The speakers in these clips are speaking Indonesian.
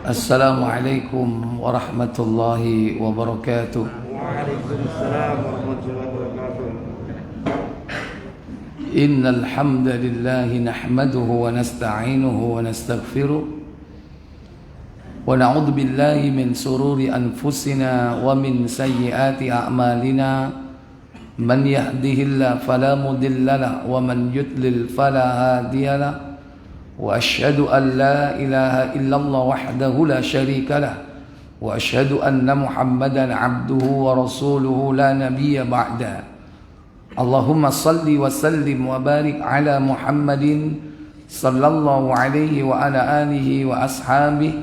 Assalamualaikum warahmatullahi wabarakatuh. Waalaikumsalam warahmatullahi wabarakatuh. Innal hamdalillah nahmaduhu wa nasta'inuhu wa nastaghfiruh wa na'udzu billahi min sururi anfusina wa min sayyiati a'malina. Man yahdihillahu fala mudilla lahu wa man yudlil fala hadiya lahu. Wa asyhadu an la ilaha illallah wahdahu la syarika lah wa asyhadu anna Muhammadan abduhu wa rasuluhu la nabiyya ba'da. Allahumma salli wa sallim wa barik ala Muhammadin sallallahu alaihi wa ala alihi wa ashabihi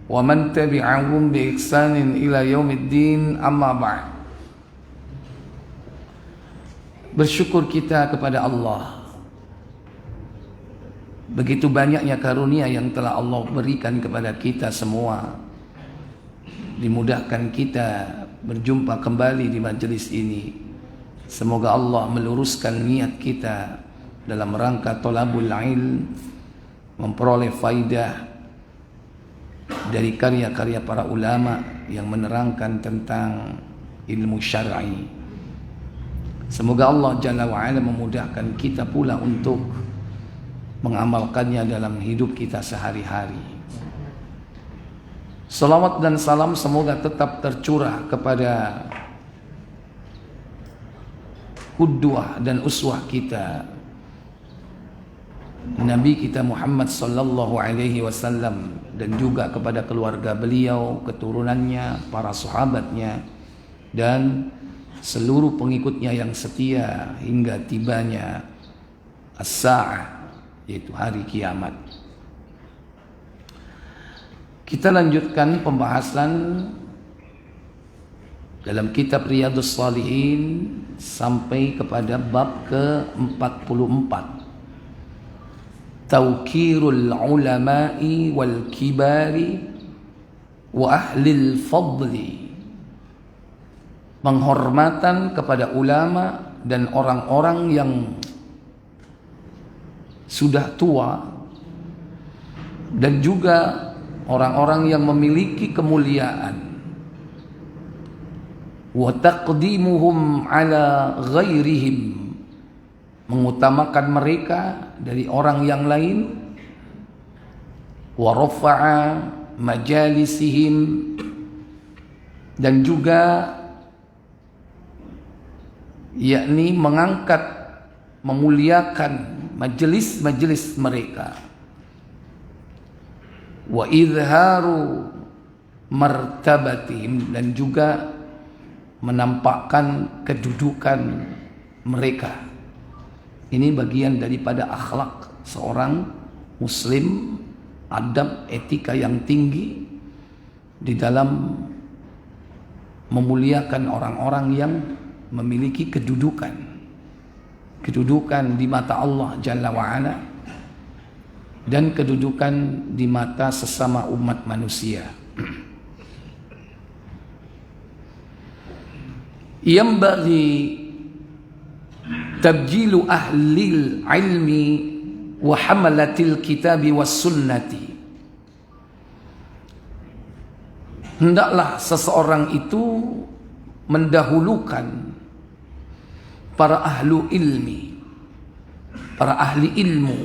wa man tabi'ahum bi ihsanin ila yaumiddin, amma ba'd. Bersyukur kita kepada Allah. Begitu banyaknya karunia yang telah Allah berikan kepada kita semua. Dimudahkan kita berjumpa kembali di majelis ini. Semoga Allah meluruskan niat kita dalam rangka thalabul ilm, memperoleh faidah dari karya-karya para ulama yang menerangkan tentang ilmu syar'i. Semoga Allah Jalla wa'ala memudahkan kita pula untuk mengamalkannya dalam hidup kita sehari-hari. Salawat dan salam semoga tetap tercurah kepada qudwah dan uswah kita, Nabi kita Muhammad sallallahu alaihi wasallam, dan juga kepada keluarga beliau, keturunannya, para sahabatnya, dan seluruh pengikutnya yang setia hingga tibanya as-sa'ah, yaitu hari kiamat. Kita lanjutkan pembahasan dalam kitab Riyadhus Shalihin sampai kepada bab ke-44, Tawqirul ulama'i wal kibari wa ahlil fadli, penghormatan kepada ulama dan orang-orang yang sudah tua, dan juga orang-orang yang memiliki kemuliaan. Wa taqdimuhum ala ghairihim, mengutamakan mereka dari orang yang lain. Wa rafa'a majalisihim, dan juga yakni mengangkat, memuliakan majelis-majelis mereka. Wa izharu martabatihim, dan juga menampakkan kedudukan mereka. Ini bagian daripada akhlak seorang muslim, adab etika yang tinggi di dalam memuliakan orang-orang yang memiliki kedudukan di mata Allah Jalla wa'ala, dan kedudukan di mata sesama umat manusia. Yambaghi tabjilu ahlil ilmi wa hamalatil kitabi was sunnati, hendaklah seseorang itu mendahulukan para ahlu ilmi, para ahli ilmu,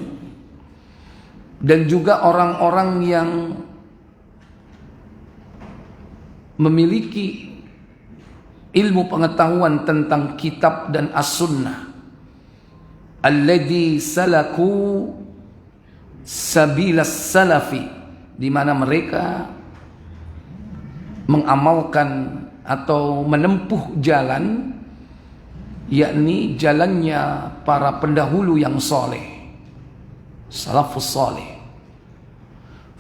dan juga orang-orang yang memiliki ilmu pengetahuan tentang kitab dan as-sunnah, alladzi salaku sabilas salafi, di mana mereka mengamalkan atau menempuh jalan, yakni jalannya para pendahulu yang soleh, salafus soleh,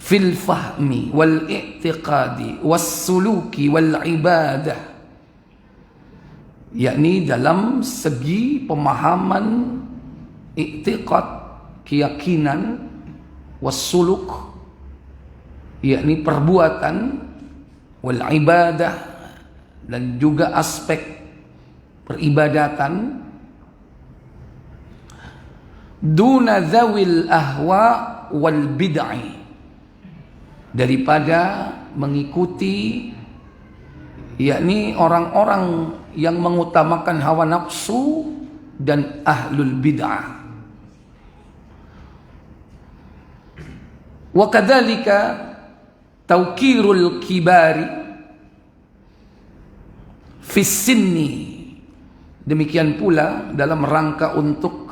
fil fahmi wal i'tiqadi was suluki wal ibadah, yakni dalam segi pemahaman, i'tiqad, keyakinan, was suluk, yakni perbuatan, wal ibadah, dan juga aspek peribadatan, duna dzawil ahwa wal bid'ah, daripada mengikuti yakni orang-orang yang mengutamakan hawa nafsu dan ahlul bid'ah. Wa kadzalika tawqirul kibari fi sinni, demikian pula dalam rangka untuk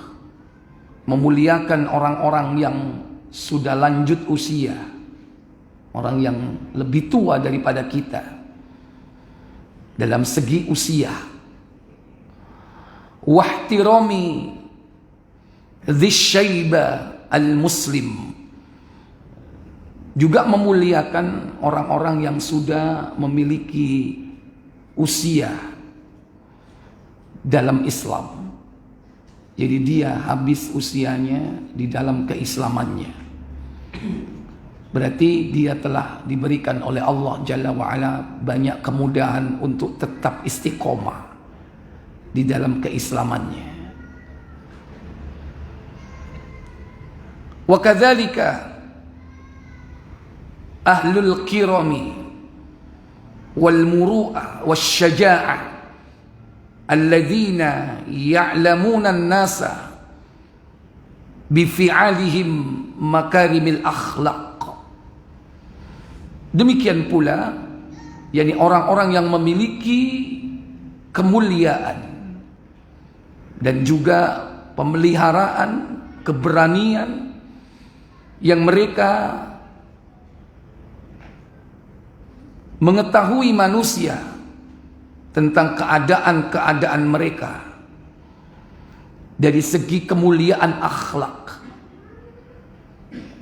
memuliakan orang-orang yang sudah lanjut usia, orang yang lebih tua daripada kita dalam segi usia. Wahtirami dzisyaiba al-muslim, juga memuliakan orang-orang yang sudah memiliki usia dalam Islam. Jadi dia habis usianya di dalam keislamannya. Berarti dia telah diberikan oleh Allah Jalla wa'ala banyak kemudahan untuk tetap istiqomah di dalam keislamannya. Wa kadzalika ahlul kirami wal muru'ah wasyaja'ah alladzina ya'lamuna an-nasa bifi'alihim makarimil akhlaq. Demikian pula yakni orang-orang yang memiliki kemuliaan dan juga pemeliharaan keberanian yang mereka mengetahui manusia tentang keadaan-keadaan mereka dari segi kemuliaan akhlak.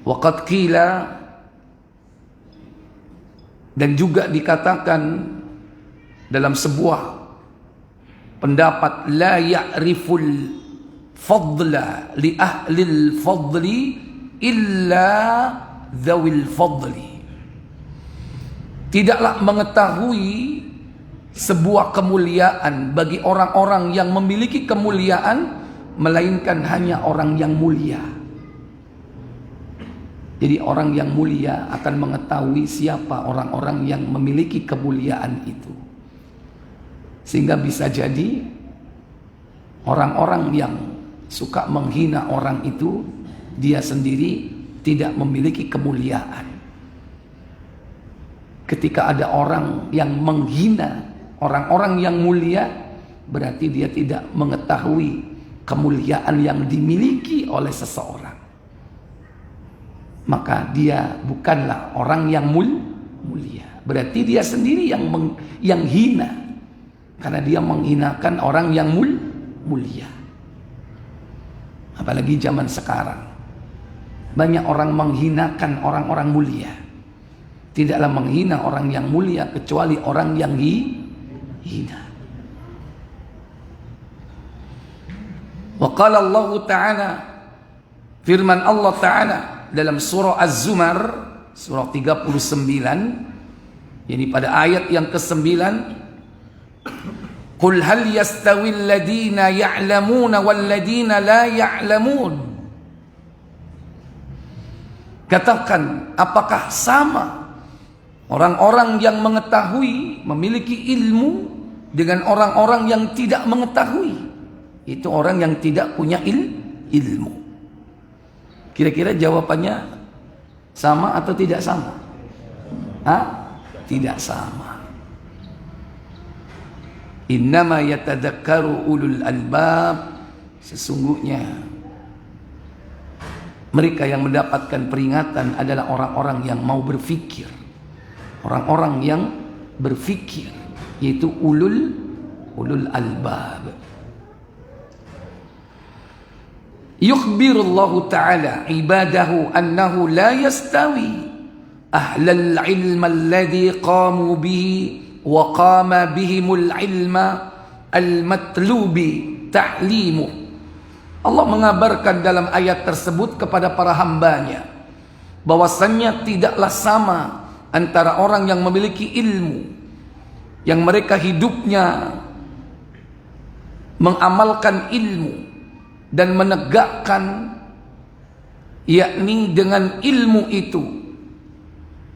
Waqad qila, dan juga dikatakan dalam sebuah pendapat, la ya'riful fadla li ahlil fadli illa dzawil fadli. Tidaklah mengetahui sebuah kemuliaan bagi orang-orang yang memiliki kemuliaan melainkan hanya orang yang mulia. Jadi orang yang mulia akan mengetahui siapa orang-orang yang memiliki kemuliaan itu. Sehingga bisa jadi orang-orang yang suka menghina orang itu, dia sendiri tidak memiliki kemuliaan. Ketika ada orang yang menghina orang-orang yang mulia, berarti dia tidak mengetahui kemuliaan yang dimiliki oleh seseorang. Maka dia bukanlah orang yang mulia. Berarti dia sendiri yang hina, karena dia menghinakan orang yang mulia. Apalagi zaman sekarang, banyak orang menghinakan orang-orang mulia. Tidaklah menghina orang yang mulia kecuali orang yang hina. Wa qala Allah Ta'ala, firman Allah Ta'ala dalam surah Az-Zumar surah 39, yakni pada ayat yang ke-9, qul hal yastawil ladina ya'lamuna wal ladina la ya'lamun. Katakan, apakah sama orang-orang yang mengetahui, memiliki ilmu dengan orang-orang yang tidak mengetahui? Itu orang yang tidak punya ilmu. Kira-kira jawabannya sama atau tidak sama? Tidak sama. Innama yatadzakkaru ulul albab, sesungguhnya mereka yang mendapatkan peringatan adalah orang-orang yang mau berfikir, orang-orang yang berfikir, yaitu ulul albab. Yukhbirullahu ta'ala ibadahu annahu la yastawi ahlal ilma alladhi qamu bihi wa qama bihimul ilma al-matlubi ta'limu. Allah mengabarkan dalam ayat tersebut kepada para hambanya bahwasannya tidaklah sama antara orang yang memiliki ilmu, yang mereka hidupnya mengamalkan ilmu dan menegakkan yakni dengan ilmu itu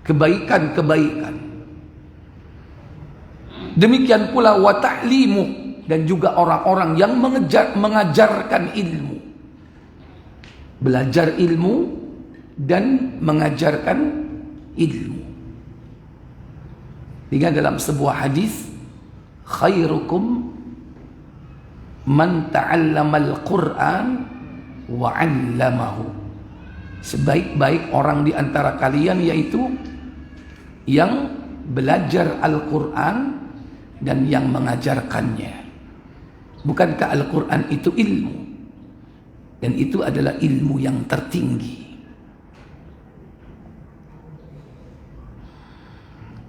kebaikan-kebaikan. Demikian pula wa ta'limu, dan juga orang-orang yang mengajarkan ilmu. Belajar ilmu dan mengajarkan ilmu. Hingga dalam sebuah hadis, khairukum man ta'allamal Qur'an wa 'allamahu. Sebaik-baik orang di antara kalian yaitu yang belajar Al-Qur'an dan yang mengajarkannya. Bukankah Al-Qur'an itu ilmu? Dan itu adalah ilmu yang tertinggi.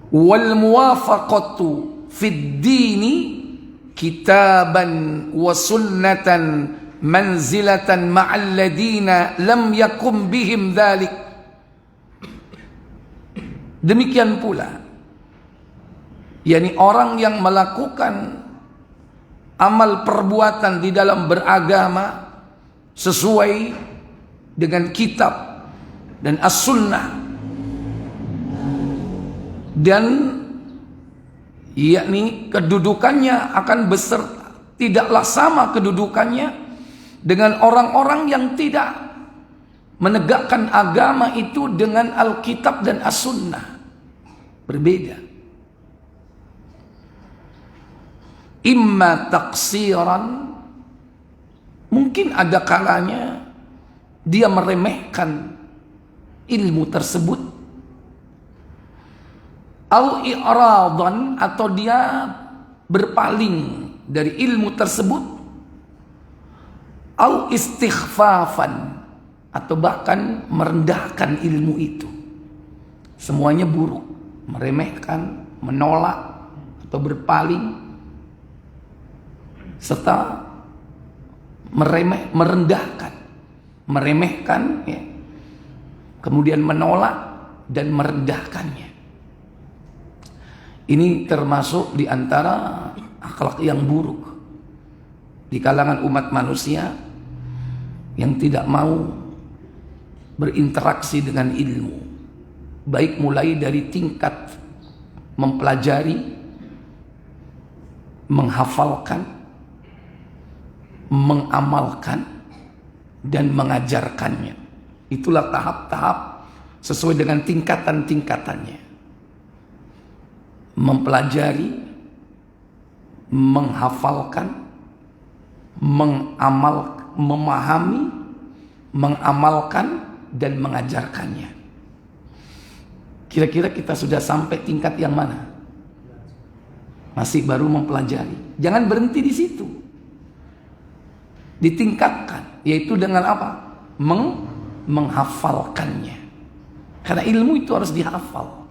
Wal muwafaqatu fid dini kitaban wa sunnatan manzilatan ma'al ladina lam yakum bihim dhalik. Demikian pula, yakni orang yang melakukan amal perbuatan di dalam beragama sesuai dengan kitab dan as-sunnah, dan yakni kedudukannya akan beserta, tidaklah sama kedudukannya dengan orang-orang yang tidak menegakkan agama itu dengan Alkitab dan As-Sunnah. Berbeda. Imma taksiran, mungkin ada kalanya dia meremehkan ilmu tersebut, au i'radan, atau dia berpaling dari ilmu tersebut, au istighfafan, atau bahkan merendahkan ilmu itu. Semuanya buruk. Meremehkan, menolak, atau berpaling, serta merendahkan, meremehkan, ya, kemudian menolak dan merendahkannya. Ini termasuk di antara akhlak yang buruk di kalangan umat manusia yang tidak mau berinteraksi dengan ilmu, baik mulai dari tingkat mempelajari, menghafalkan, mengamalkan, dan mengajarkannya. Itulah tahap-tahap sesuai dengan tingkatan-tingkatannya. Mempelajari, menghafalkan, memahami, mengamalkan, dan mengajarkannya. Kira-kira kita sudah sampai tingkat yang mana? Masih baru mempelajari. Jangan berhenti di situ. Ditingkatkan, yaitu dengan apa? Menghafalkannya. Karena ilmu itu harus dihafal.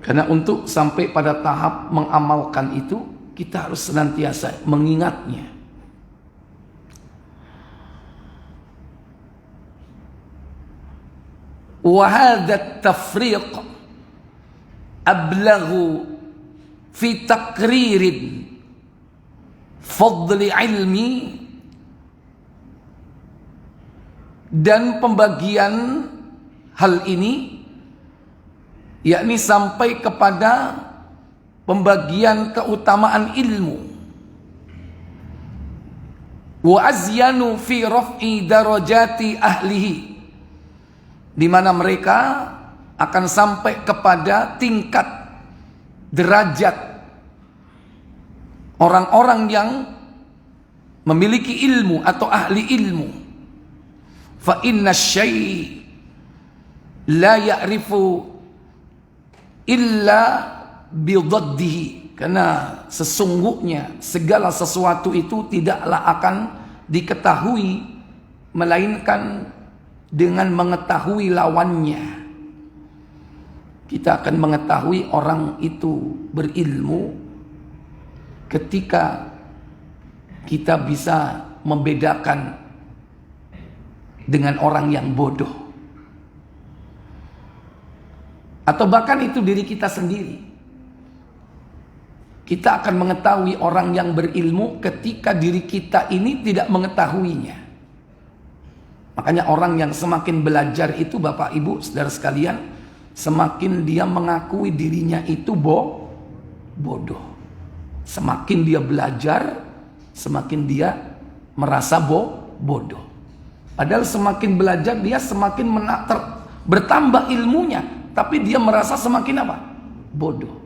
Karena untuk sampai pada tahap mengamalkan itu, kita harus senantiasa mengingatnya. Wa hadha at-tafriq ablaghu fi taqririn fadli ilmi, dan pembagian hal ini yakni sampai kepada pembagian keutamaan ilmu. Wa azyanu fi raf'i darajati ahlihi, di mana mereka akan sampai kepada tingkat derajat orang-orang yang memiliki ilmu atau ahli ilmu. Fa inna syai' la ya'rifu illa bidaddihi, karena sesungguhnya segala sesuatu itu tidaklah akan diketahui melainkan dengan mengetahui lawannya. Kita akan mengetahui orang itu berilmu ketika kita bisa membedakan dengan orang yang bodoh. Atau bahkan itu diri kita sendiri. Kita akan mengetahui orang yang berilmu ketika diri kita ini tidak mengetahuinya. Makanya orang yang semakin belajar itu Bapak Ibu saudara sekalian, semakin dia mengakui dirinya itu bodoh. Semakin dia belajar, semakin dia merasa bodoh. Padahal semakin belajar dia semakin bertambah ilmunya, tapi dia merasa semakin apa? Bodoh.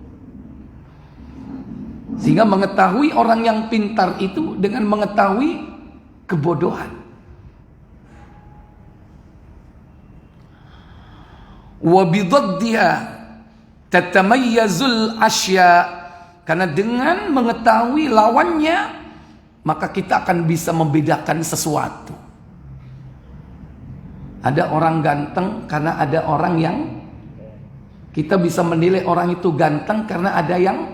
Sehingga mengetahui orang yang pintar itu dengan mengetahui kebodohan. Wa bidaddiha tatamayyazul asya. Karena dengan mengetahui lawannya, maka kita akan bisa membedakan sesuatu. Ada orang ganteng karena ada orang yang, kita bisa menilai orang itu ganteng karena ada yang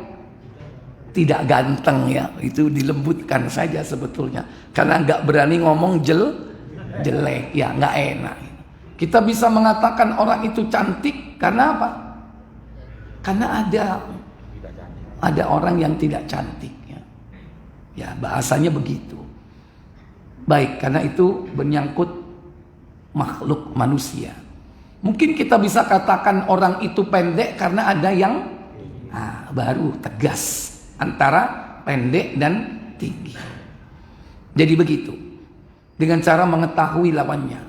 tidak ganteng ya. Itu dilembutkan saja sebetulnya. Karena nggak berani ngomong jelek ya, nggak enak. Kita bisa mengatakan orang itu cantik karena apa? Karena ada orang yang tidak cantik ya. Ya, bahasanya begitu. Baik, karena itu menyangkut makhluk manusia. Mungkin kita bisa katakan orang itu pendek karena ada yang baru tegas antara pendek dan tinggi. Jadi begitu. Dengan cara mengetahui lawannya.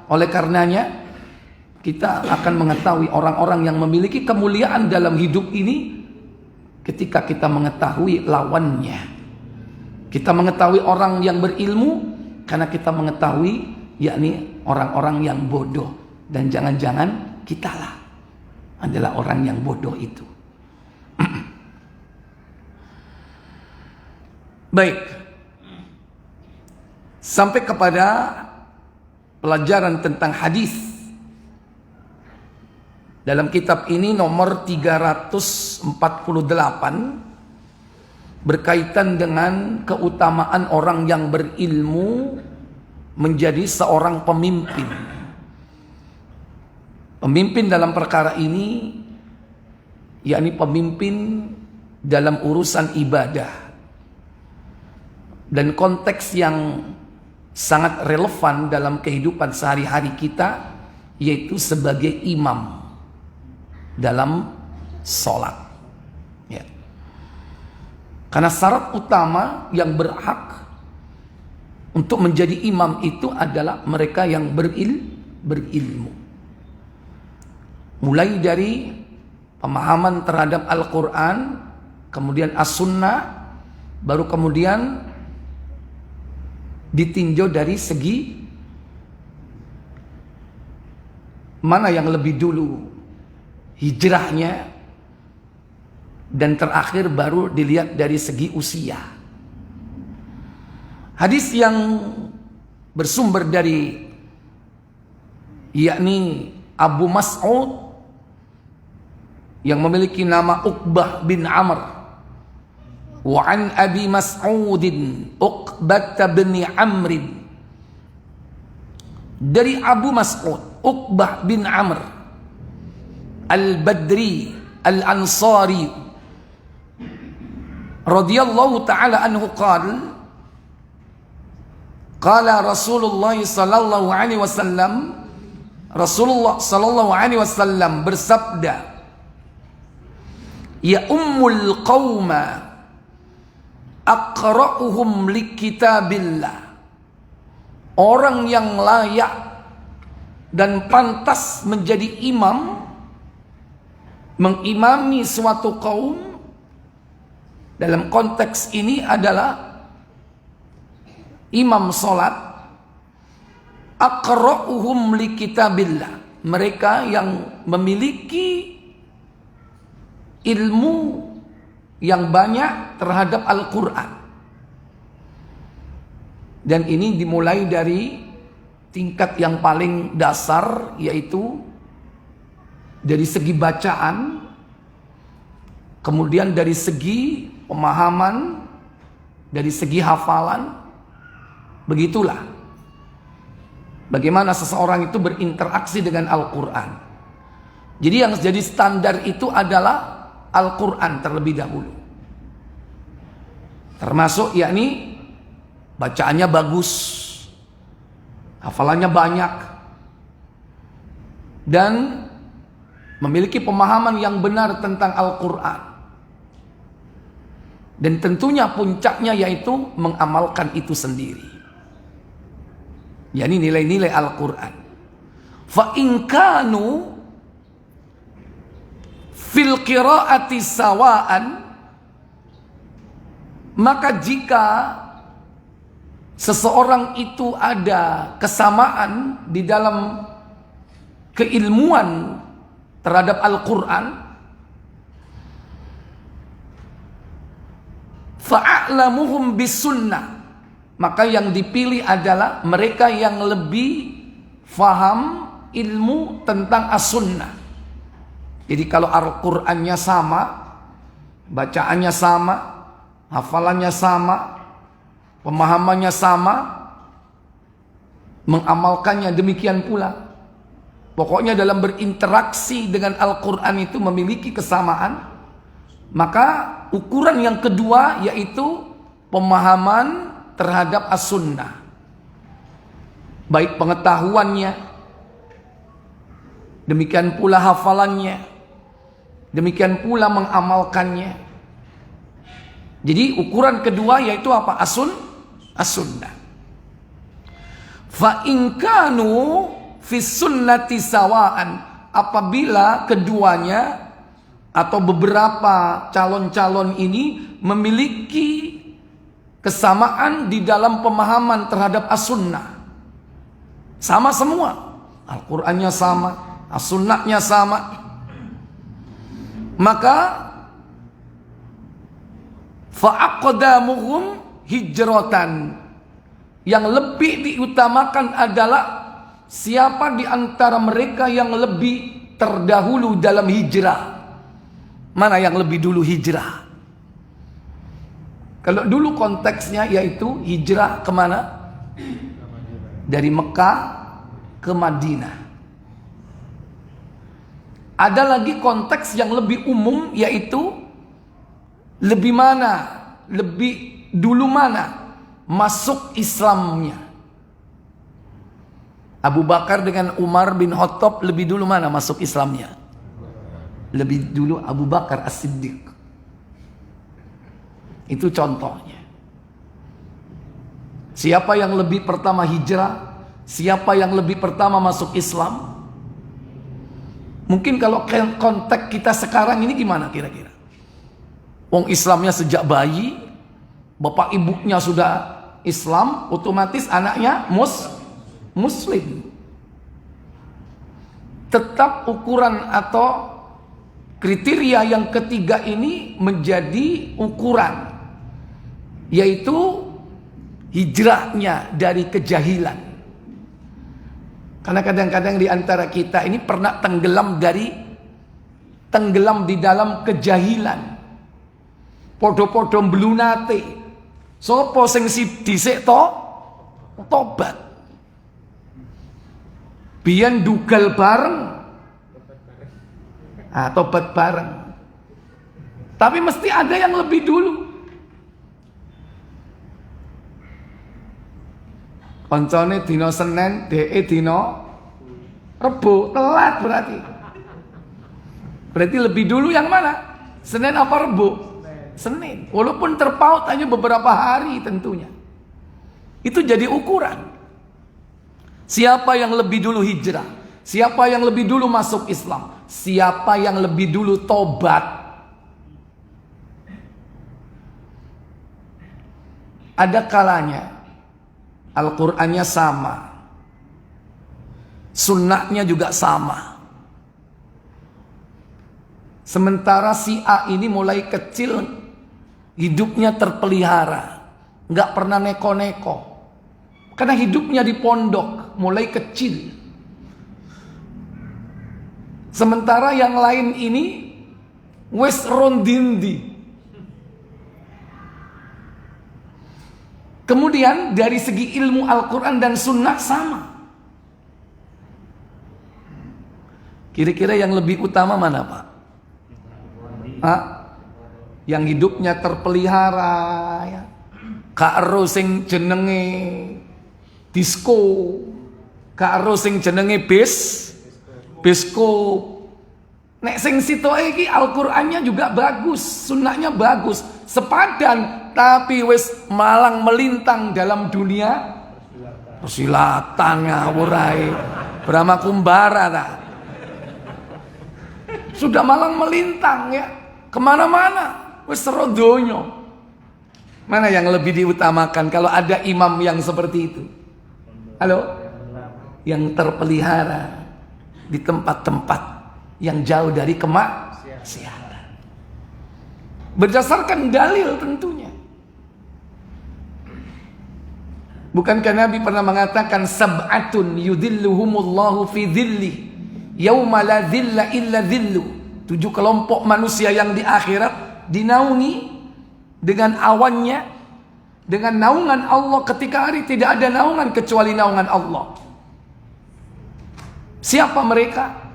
Oleh karenanya kita akan mengetahui orang-orang yang memiliki kemuliaan dalam hidup ini ketika kita mengetahui lawannya. Kita mengetahui orang yang berilmu karena kita mengetahui yakni orang-orang yang bodoh. Dan jangan-jangan kitalah adalah orang yang bodoh itu. Baik. Sampai kepada pelajaran tentang hadis. Dalam kitab ini nomor 348 berkaitan dengan keutamaan orang yang berilmu menjadi seorang pemimpin. Pemimpin dalam perkara ini yakni pemimpin dalam urusan ibadah. Dan konteks yang sangat relevan dalam kehidupan sehari-hari kita yaitu sebagai imam dalam sholat ya. Karena syarat utama yang berhak untuk menjadi imam itu adalah mereka yang berilmu. Mulai dari pemahaman terhadap Al-Quran, kemudian As-Sunnah, baru kemudian ditinjau dari segi mana yang lebih dulu hijrahnya, dan terakhir baru dilihat dari segi usia. Hadis yang bersumber dari yakni Abu Mas'ud yang memiliki nama Uqbah bin Amr. Wa an Abi Mas'udin Uqbah bin Amr. Dari Abu Mas'ud Uqbah bin Amr Al-Badri Al-Ansari radhiyallahu ta'ala anhu qala Rasulullah sallallahu alaihi wasallam, Rasulullah sallallahu alaihi wasallam bersabda, ya ummul qauma aqra'uhum likitabillah. Orang yang layak dan pantas menjadi imam, mengimami suatu kaum dalam konteks ini adalah imam solat, aqra'uhum li kitabillah, mereka yang memiliki ilmu yang banyak terhadap Al-Quran. Dan ini dimulai dari tingkat yang paling dasar, yaitu dari segi bacaan, kemudian dari segi pemahaman, dari segi hafalan. Begitulah bagaimana seseorang itu berinteraksi dengan Al-Quran. Jadi yang jadi standar itu adalah Al-Quran terlebih dahulu, termasuk yakni bacaannya bagus, hafalannya banyak, dan memiliki pemahaman yang benar tentang Al-Quran. Dan tentunya puncaknya yaitu mengamalkan itu sendiri, yakni nilai-nilai Al-Quran. Fa in kanu fil qiraati sawaan, maka jika seseorang itu ada kesamaan di dalam keilmuan terhadap Al-Quran, fa'alamuhum bisunnah, maka yang dipilih adalah mereka yang lebih faham ilmu tentang as-sunnah. Jadi kalau Al-Qurannya sama, bacaannya sama, hafalannya sama, pemahamannya sama, mengamalkannya demikian pula. Pokoknya dalam berinteraksi dengan Al-Quran itu memiliki kesamaan. Maka ukuran yang kedua yaitu pemahaman terhadap as-sunnah, baik pengetahuannya, demikian pula hafalannya, demikian pula mengamalkannya. Jadi ukuran kedua yaitu apa? As-sunnah. Fa in kanu fi sunnati sawaan, apabila keduanya atau beberapa calon-calon ini memiliki kesamaan di dalam pemahaman terhadap as-sunnah, sama semua, Al-Qur'annya sama, as-sunnahnya sama, maka fa'aqdamuhum hijratan, yang lebih diutamakan adalah siapa di antara mereka yang lebih terdahulu dalam hijrah. Mana yang lebih dulu hijrah? Kalau dulu konteksnya yaitu hijrah kemana? Dari Mekah ke Madinah. Ada lagi konteks yang lebih umum yaitu lebih mana? Lebih dulu mana? Masuk Islamnya. Abu Bakar dengan Umar bin Khattab lebih dulu mana masuk Islamnya? Lebih dulu Abu Bakar As-Siddiq. Itu contohnya. Siapa yang lebih pertama hijrah? Siapa yang lebih pertama masuk Islam? Mungkin kalau konteks kita sekarang ini gimana kira-kira? Wong Islamnya sejak bayi, bapak ibunya sudah Islam, otomatis anaknya Muslim. Tetap ukuran atau kriteria yang ketiga ini menjadi ukuran, yaitu hijrahnya dari kejahilan. Karena kadang-kadang di antara kita ini pernah tenggelam di dalam kejahilan. Podo-podo blunate. Sopo sing dhisik tobat. Biyen dugal bareng. Tobat bareng. Tapi mesti ada yang lebih dulu. Koncone dino Senin, DE dino Rebo, telat berarti. Berarti lebih dulu yang mana? Senin apa Rebo? Senin. Walaupun terpaut hanya beberapa hari tentunya. Itu jadi ukuran. Siapa yang lebih dulu hijrah? Siapa yang lebih dulu masuk Islam? Siapa yang lebih dulu tobat? Ada kalanya Al-Qur'annya sama, sunnahnya juga sama. Sementara si A ini mulai kecil hidupnya terpelihara, nggak pernah neko-neko, karena hidupnya di pondok mulai kecil. Sementara yang lain ini wis rondindi. Kemudian dari segi ilmu Al-Quran dan Sunnah sama. Kira-kira yang lebih utama mana Pak? Yang hidupnya terpelihara ya. Karo sing jenenge disco, karo sing jenenge biskop. Nek sing sitoke iki Al-Qur'annya juga bagus, sunnahnya bagus, sepadan, tapi wis malang melintang dalam dunia persilatan ngawur ae. Brahma Kumbara ta. Sudah malang melintang ya, kemana-mana, wis seru donya. Mana yang lebih diutamakan kalau ada imam yang seperti itu? Halo? Yang terpelihara di tempat-tempat yang jauh dari kemaksiatan. Berdasarkan dalil tentunya. Bukankah Nabi pernah mengatakan sab'atun yudhilluhumullahu fi dhilli yauma la dhilla illa dhillu. 7 kelompok manusia yang di akhirat dinaungi dengan awannya, dengan naungan Allah ketika hari tidak ada naungan kecuali naungan Allah. Siapa mereka?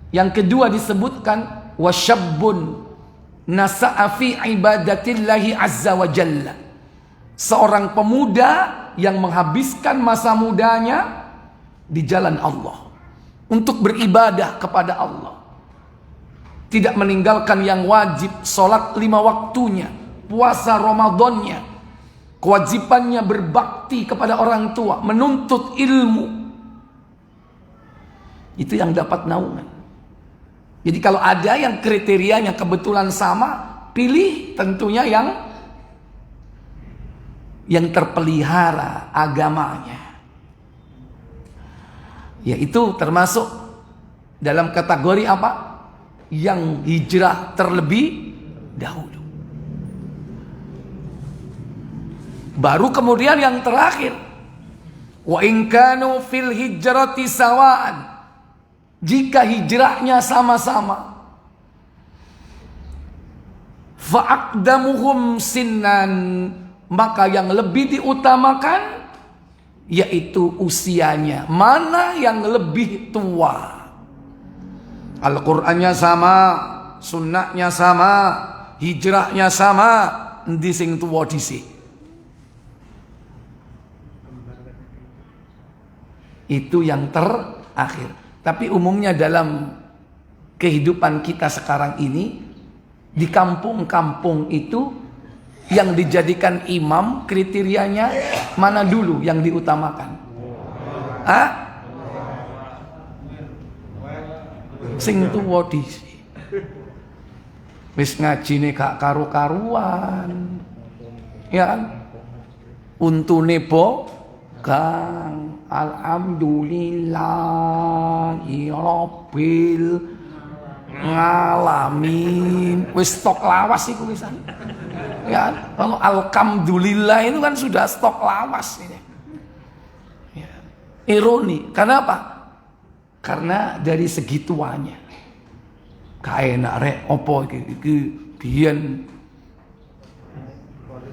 Yang kedua disebutkan wasyabbun nasa'a fi ibadatillahi azza wa jalla. Seorang pemuda yang menghabiskan masa mudanya di jalan Allah untuk beribadah kepada Allah. Tidak meninggalkan yang wajib, sholat 5 waktunya, puasa Ramadannya, kewajibannya berbakti kepada orang tua, menuntut ilmu. Itu yang dapat naungan. Jadi kalau ada yang kriterianya kebetulan sama, pilih tentunya yang terpelihara agamanya. Yaitu termasuk dalam kategori apa? Yang hijrah terlebih dahulu. Baru kemudian yang terakhir, wa in kanu fil hijrati sawaan. Jika hijrahnya sama-sama, fa'aqdamuhum sinnan, maka yang lebih diutamakan yaitu usianya. Mana yang lebih tua? Al-Qur'annya sama, sunnahnya sama, hijrahnya sama, endi sing tuwa dhisik? Itu yang terakhir. Tapi umumnya dalam kehidupan kita sekarang ini, di kampung-kampung itu yang dijadikan imam kriterianya mana dulu yang diutamakan? Hah? Sing tuwa dhisik. Wis ngajine gak karu-karuan. Ya kan? Untune Kang, alhamdulillahi rabbil ngalamin. Wis stok lawas iku wisan. Ya, kalau alhamdulillah itu kan sudah stok lawas ini. Ya. Ironi, kenapa? Karena dari segi tuanya. Kaenak rek opo iki biyen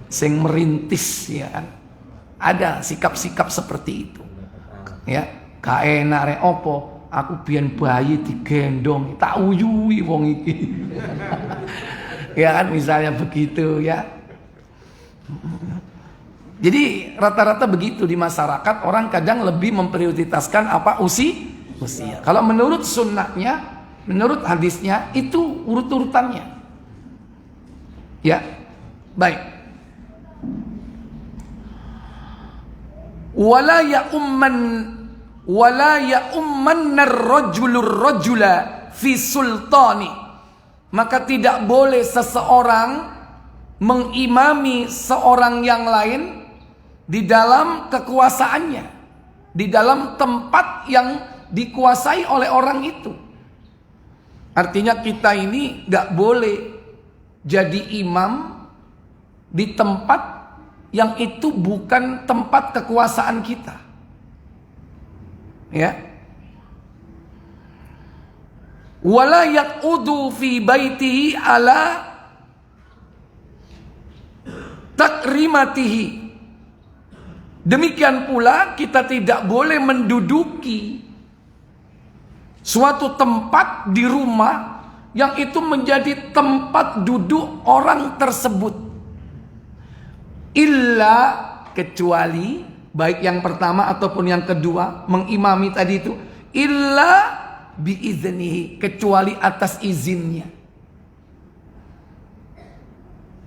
sing merintis ya kan. Ada sikap-sikap seperti itu. Ya, kaenak rek opo, aku biyen bayi digendong, tak uyui wong iki. Ya kan misalnya begitu ya. Jadi rata-rata begitu di masyarakat, orang kadang lebih memprioritaskan apa usia. Kalau menurut sunnahnya, menurut hadisnya itu urut-urutannya. Ya. Baik. Wala ya'umman ar-rajulur rajula fi sultani. Maka tidak boleh seseorang mengimami seorang yang lain di dalam kekuasaannya, di dalam tempat yang dikuasai oleh orang itu. Artinya kita ini gak boleh jadi imam di tempat yang itu bukan tempat kekuasaan kita. Ya. Wala yaqudu fi baitihi ala takrimatihi. Demikian pula kita tidak boleh menduduki suatu tempat di rumah yang itu menjadi tempat duduk orang tersebut. Illa kecuali baik yang pertama ataupun yang kedua, mengimami tadi itu, illa biiznihi, kecuali atas izinnya.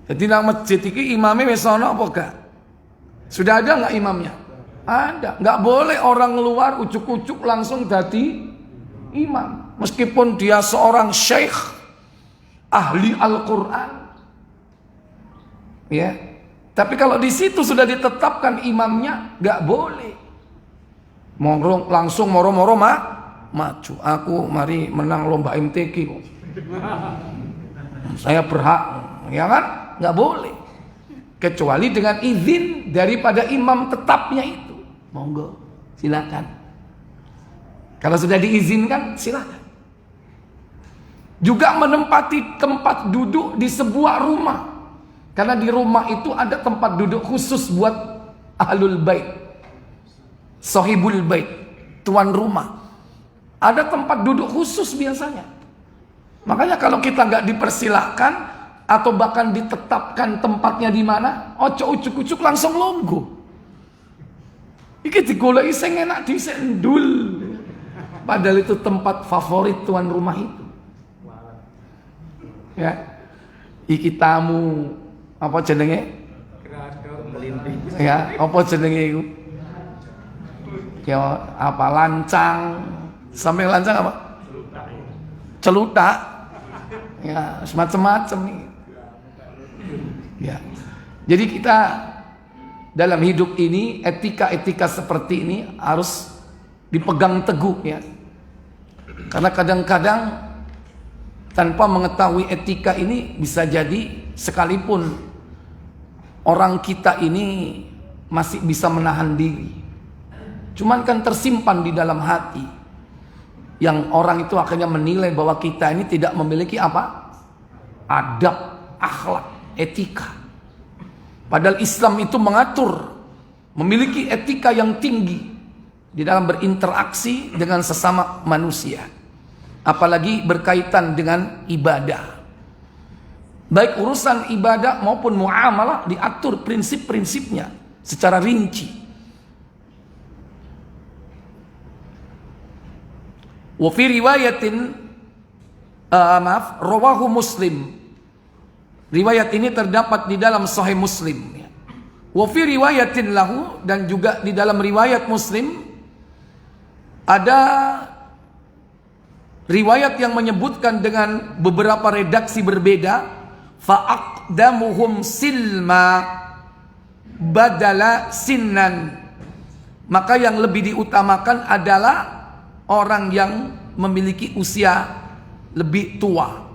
Jadi nang masjid iki imamnya wis ana apa gak? Sudah ada nggak imamnya? Ada. Nggak boleh orang luar ujuk-ujuk langsung jadi imam, meskipun dia seorang syekh ahli Al-Quran, ya. Tapi kalau di situ sudah ditetapkan imamnya, nggak boleh langsung moro-moro maju. Aku mari menang lomba MTQ, saya berhak, ya kan? Nggak boleh, kecuali dengan izin daripada imam tetapnya itu. Monggo, silakan. Kalau sudah diizinkan, silakan. Juga menempati tempat duduk di sebuah rumah, karena di rumah itu ada tempat duduk khusus buat ahlul bait, sahibul bait, tuan rumah. Ada tempat duduk khusus biasanya. Makanya kalau kita nggak dipersilahkan atau bahkan ditetapkan tempatnya di mana, ojo ucuk-ucuk langsung longgo. Iki digoleki sing enak dhisik ndul. Padahal itu tempat favorit tuan rumah itu. Ya. Iki tamu apa jenenge? Ya, apa jenenge iku? Ya apa lancang. Sampai lancang apa? Celutak. Ya, semacam-macam nih. Ya. Jadi kita dalam hidup ini, etika-etika seperti ini harus dipegang teguh, ya. Karena kadang-kadang tanpa mengetahui etika ini, bisa jadi sekalipun orang kita ini masih bisa menahan diri, cuman kan tersimpan di dalam hati, yang orang itu akhirnya menilai bahwa kita ini tidak memiliki apa? Adab, akhlak, etika. Padahal Islam itu mengatur, memiliki etika yang tinggi di dalam berinteraksi dengan sesama manusia, apalagi berkaitan dengan ibadah. Baik urusan ibadah maupun muamalah diatur prinsip-prinsipnya secara rinci. Wa fi riwayatin rawahu Muslim. Riwayat ini terdapat di dalam Sahih Muslim. Wa fi riwayatin lahu, dan juga di dalam riwayat Muslim ada riwayat yang menyebutkan dengan beberapa redaksi berbeda. Fa'aqdamuhum silma badala sinnan. Maka yang lebih diutamakan adalah orang yang memiliki usia lebih tua.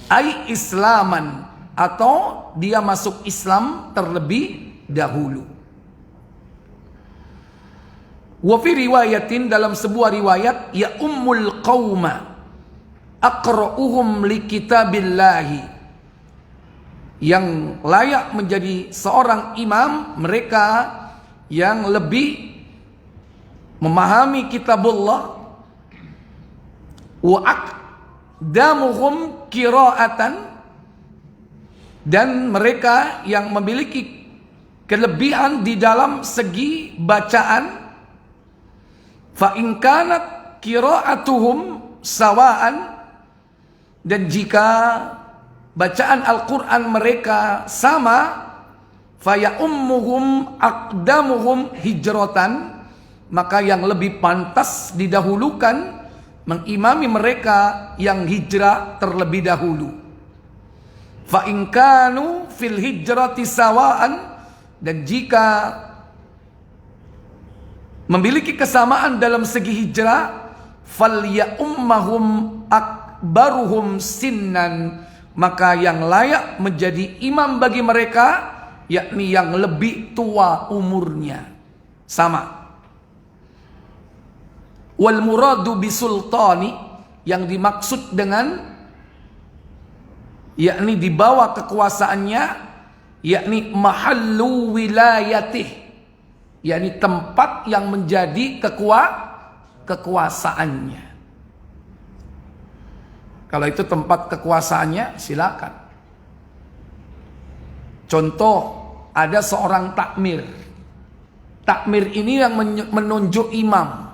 Ai islaman, atau dia masuk Islam terlebih dahulu. Wa fi riwayatin, dalam sebuah riwayat, ya ummul qauma aqra'uhum li kitabillahi, yang layak menjadi seorang imam mereka yang lebih memahami kitabullah, wa aqdamuhum qira'atan, dan mereka yang memiliki kelebihan di dalam segi bacaan. Fa in kanat qira'atuhum sawaan, dan jika bacaan Al-Quran mereka sama, faya ummuhum aqdamuhum hijratan, maka yang lebih pantas didahulukan mengimami mereka yang hijrah terlebih dahulu. Fa in kanu fil hijrati sawaan, dan jika memiliki kesamaan dalam segi hijrah, fal ya ummahum akbaruhum sinnan, maka yang layak menjadi imam bagi mereka yakni yang lebih tua umurnya. Sama. Wal muradu bisultani, yang dimaksud dengan yakni di bawah kekuasaannya, yakni mahallu wilayatih, yakni tempat yang menjadi kekuasaannya. Kalau itu tempat kekuasaannya, silakan. Contoh, ada seorang takmir, Takmir ini yang menunjuk imam.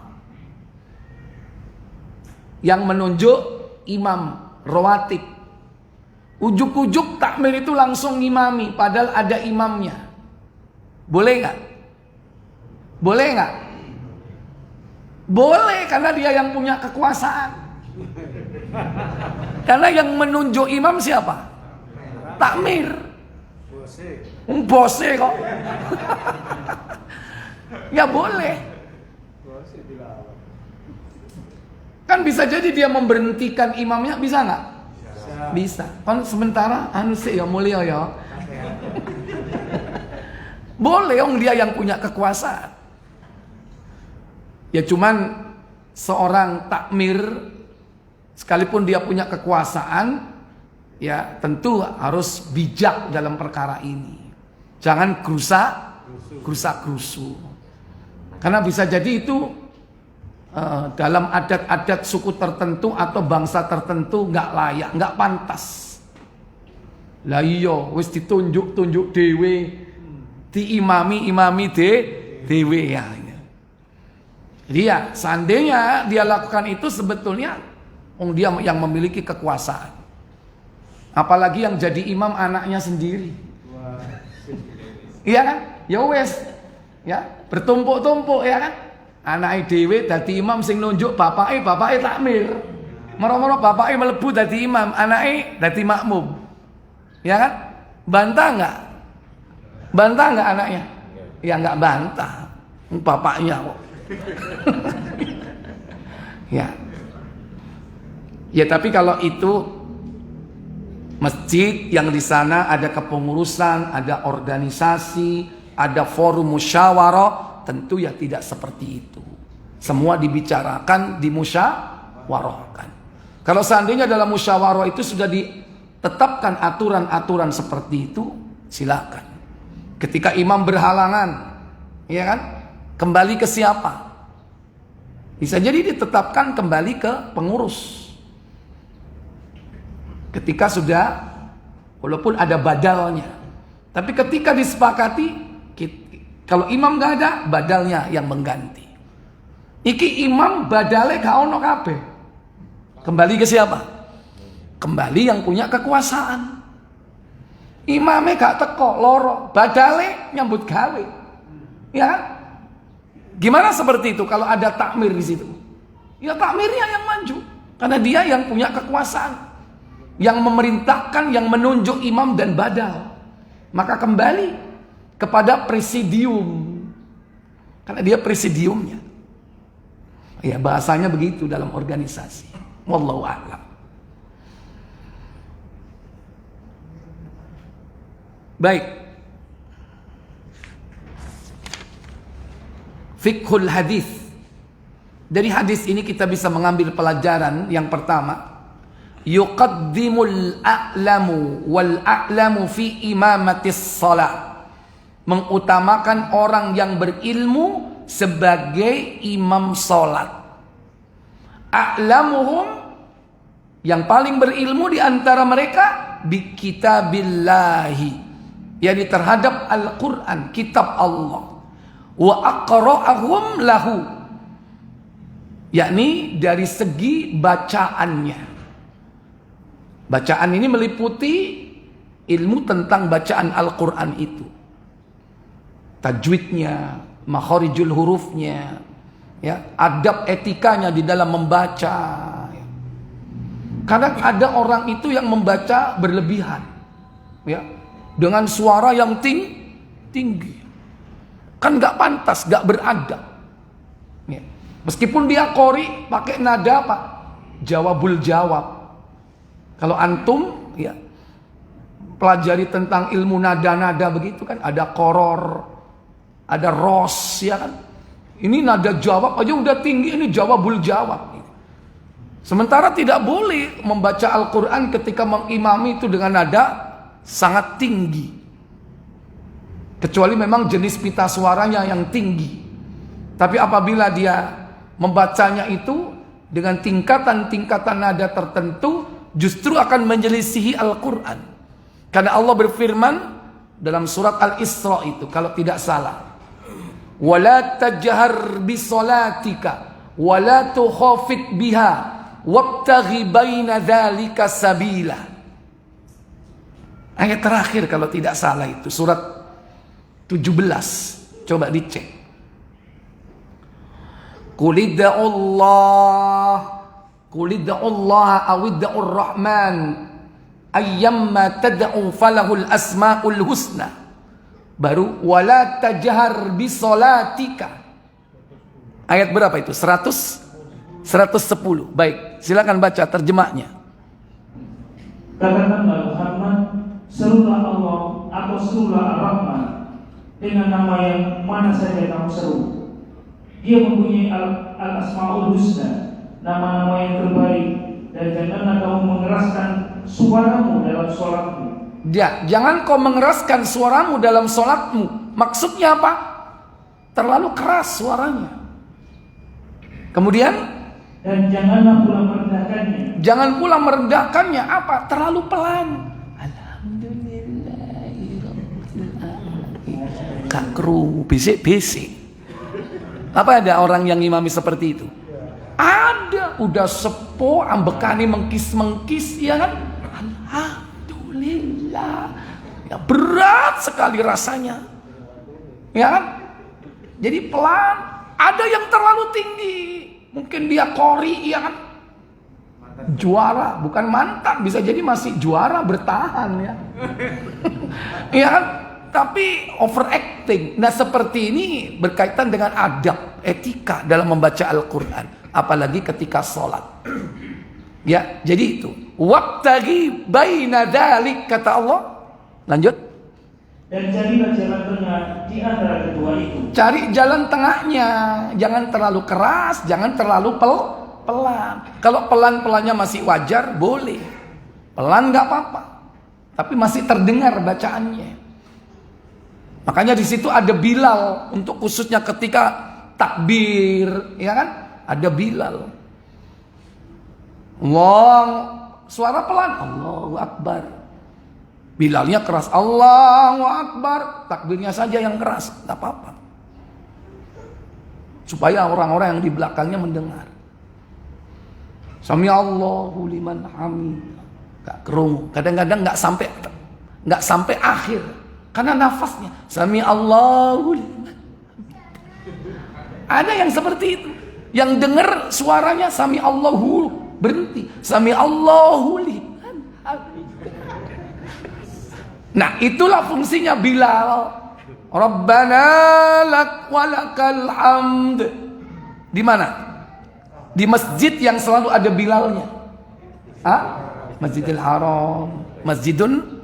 Yang menunjuk imam rawatib. Ujuk-ujuk takmir itu langsung ngimami, padahal ada imamnya. Boleh nggak? Boleh nggak? Boleh, karena dia yang punya kekuasaan. Karena yang menunjuk imam siapa? Takmir. Bose kok. Ya boleh. Kan bisa jadi dia memberhentikan imamnya, bisa nggak? Bisa. Kan sementara sih ya mulia ya. Boleh dia yang punya kekuasaan. Ya cuman seorang takmir sekalipun dia punya kekuasaan, ya tentu harus bijak dalam perkara ini. Jangan gerusa-gerusu. Karena bisa jadi itu dalam adat-adat suku tertentu atau bangsa tertentu nggak layak, nggak pantas. Lah iya, wis ditunjuk dewe, diimami dewe ya. Jadi ya, seandainya dia lakukan itu sebetulnya dia yang memiliki kekuasaan. Apalagi yang jadi imam anaknya sendiri. Iya kan? Ya wes. Ya, bertumpuk-tumpuk ya kan? Anake dhewe dadi imam sing nunjuk bapake takmir. Moro-moro bapake mlebu dadi imam, anake dadi makmum. Ya kan? Bantah enggak? Bantah enggak anaknya? Ya enggak bantah. Bapaknya kok. Ya. Ya tapi kalau itu masjid yang di sana ada kepengurusan, ada organisasi, ada forum musyawarah, tentu ya tidak seperti itu. Semua dibicarakan, dimusyawarahkan. Kalau seandainya dalam musyawarah itu sudah ditetapkan aturan-aturan seperti itu, silakan. Ketika imam berhalangan, ya kan? Kembali ke siapa? Bisa jadi ditetapkan kembali ke pengurus. Ketika sudah, walaupun ada badalnya. Tapi ketika disepakati, kalau imam gak ada, badalnya yang mengganti. Iki imam badale gak ono kabeh. Kembali ke siapa? Kembali yang punya kekuasaan. Imamnya gak teko, loro, badale nyambut gawe. Ya kan? Gimana seperti itu kalau ada takmir di situ? Ya takmirnya yang maju, karena dia yang punya kekuasaan, yang memerintahkan, yang menunjuk imam dan badal. Maka kembali kepada presidium, karena dia presidiumnya. Ya bahasanya begitu dalam organisasi. Wallahu a'lam. Baik. Fiqhul hadis. Dari hadis ini kita bisa mengambil pelajaran yang pertama, yuqaddimul a'lamu wal a'lamu fi imamatis shalah. Mengutamakan orang yang berilmu sebagai imam salat. A'lamuhum, yang paling berilmu di antara mereka, bi kitabillahi, yakni terhadap Al-Qur'an, kitab Allah. Wa aqra'ahum lahu, yakni dari segi bacaannya. Bacaan ini meliputi ilmu tentang bacaan Al-Quran itu, tajwidnya, makharijul hurufnya, ya, adab etikanya di dalam membaca. Kadang ada orang itu yang membaca berlebihan, ya, dengan suara yang tinggi. Kan gak pantas, gak beradab. Ya. Meskipun dia qori pakai nada apa? Jawabul jawab. Kalau antum ya pelajari tentang ilmu nada-nada begitu kan, ada koror, ada ros, ya kan. Ini nada jawab aja udah tinggi, ini jawabul jawab. Sementara tidak boleh membaca Al-Quran ketika mengimami itu dengan nada sangat tinggi. Kecuali memang jenis pita suaranya yang tinggi. Tapi apabila dia membacanya itu dengan tingkatan-tingkatan nada tertentu, justru akan menyelisihi Al-Quran. Karena Allah berfirman dalam surat Al-Isra itu, kalau tidak salah, wa la tajhar bi salatika wa la tukhafit biha wabtaghi baina dzalika sabila. Ayat terakhir kalau tidak salah itu surat 17. Coba dicek. Qulid'ullaha awid'ur rahman ayyamma tad'u falahul asmaul husna. Baru wala tajhar bi salatika. Ayat berapa itu? 110. Baik, silakan baca terjemahnya. Katakanlah Muhammad, serulah Allah atau serulah Ar-Rahman dengan nama yang mana saja kamu seru. Dia mempunyai al-asmaul husna, nama-nama yang terbaik, dan janganlah kamu mengeraskan suaramu dalam sholatmu. Jangan kau mengeraskan suaramu dalam sholatmu. Maksudnya apa? Terlalu keras suaranya. Kemudian, dan janganlah pula merendahkannya. Jangan pula merendahkannya. Apa? Terlalu pelan. Alhamdulillahirrahmanirrahim. Kakru, bisik-bisik. Apa ada orang yang ngimami seperti itu? Ada. Udah sepo, ambekani mengkis-mengkis, ya kan? Alhamdulillah. Ya, berat sekali rasanya. Ya kan? Jadi pelan. Ada yang terlalu tinggi. Mungkin dia kori, ya kan? Juara, bukan mantan. Bisa jadi masih juara bertahan, ya. Ya kan? Tapi overacting. Nah, seperti ini berkaitan dengan adab, etika dalam membaca Al-Quran. Apalagi ketika sholat. Ya, jadi itu. Wabtaghi baina dzalik, kata Allah. Lanjut. Dan carilah jalan tengah di antara kedua itu. Cari jalan tengahnya. Jangan terlalu keras, jangan terlalu pelan. Kalau pelan-pelannya masih wajar, boleh. Pelan nggak apa-apa. Tapi masih terdengar bacaannya. Makanya di situ ada Bilal untuk khususnya ketika takbir, ya kan? Ada Bilal. Allah, suara pelan, Allahu Akbar. Bilalnya keras, Allahu Akbar. Takbirnya saja yang keras, tak apa-apa. Supaya orang-orang yang di belakangnya mendengar. Sami Allahu liman hamid. Gak kerungu. Kadang-kadang gak sampai akhir. Karena nafasnya. Sami Allahu liman hamid. Ada yang seperti itu. Yang dengar suaranya Sami Allahu, berhenti. Sami Allahu liman hamid. Nah, itulah fungsinya Bilal. Rabbana lak walakal hamd. Di mana? Di masjid yang selalu ada Bilalnya. Masjidil Haram, Masjidun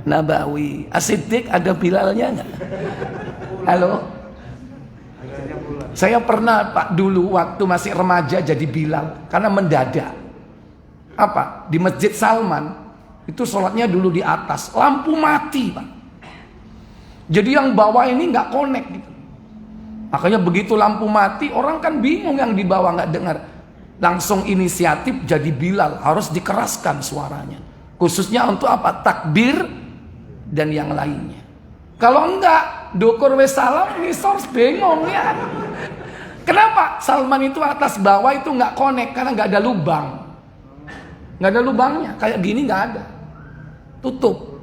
Nabawi. As-Siddiq ada Bilalnya enggak? Halo? Saya pernah Pak dulu waktu masih remaja jadi Bilal karena mendadak. Apa? Di Masjid Salman. Itu sholatnya dulu di atas, lampu mati, Pak. Jadi yang bawah ini nggak connect gitu. Makanya begitu lampu mati, orang kan bingung yang di bawah nggak dengar. Langsung inisiatif jadi Bilal, harus dikeraskan suaranya. Khususnya untuk apa? Takbir dan yang lainnya. Kalau enggak, dukur wes salam, ngisor bingung ya. Kenapa? Salman itu atas bawah itu nggak connect karena nggak ada lubang. Nggak ada lubangnya, kayak gini nggak ada. Tutup.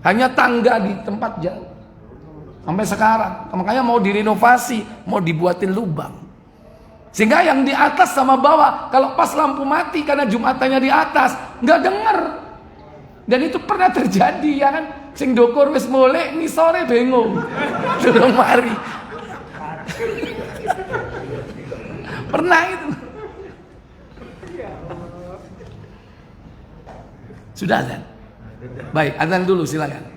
Hanya tangga di tempat jauh. Sampai sekarang. Makanya mau direnovasi, mau dibuatin lubang. Sehingga yang di atas sama bawah, kalau pas lampu mati karena Jumatannya di atas, nggak denger. Dan itu pernah terjadi, ya kan? Sing dokur wis mulai, ini sore bingung. Durung mari. Pernah itu. Sudah azan? Baik, azan dulu silakan.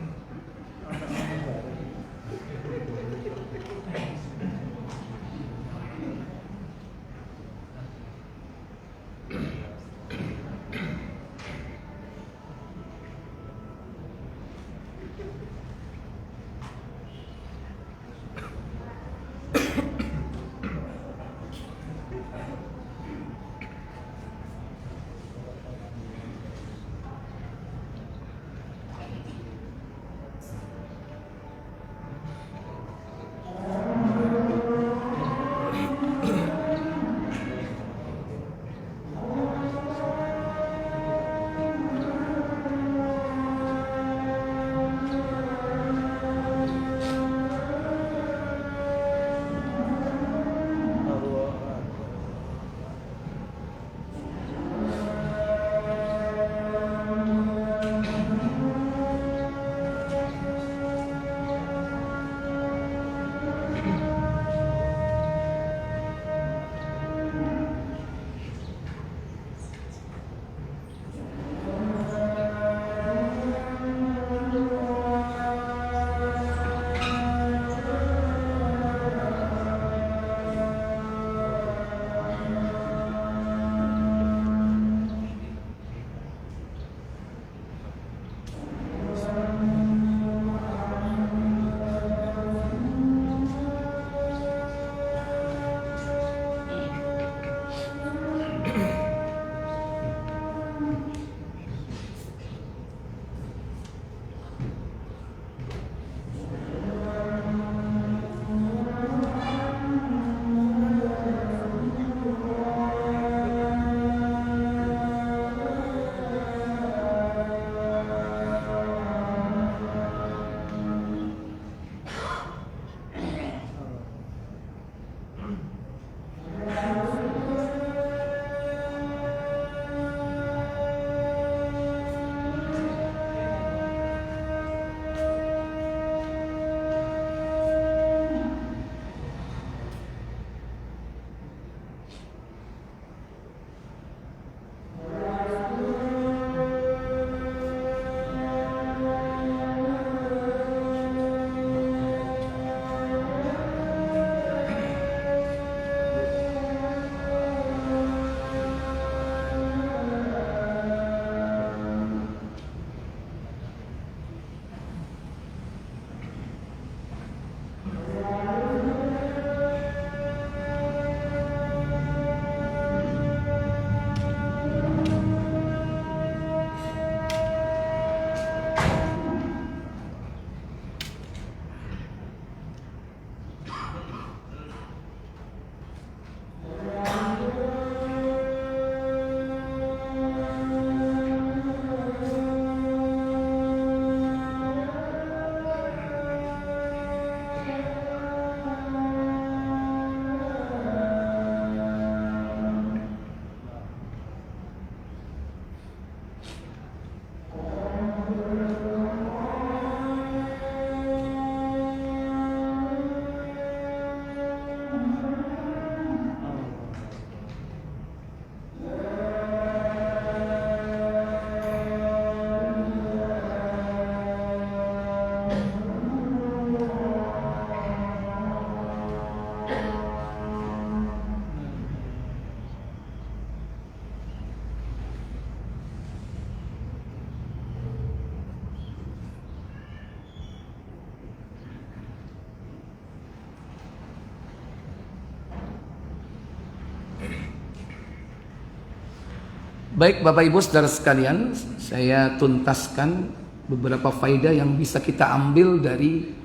Baik Bapak Ibu Saudara sekalian, saya tuntaskan beberapa faedah yang bisa kita ambil dari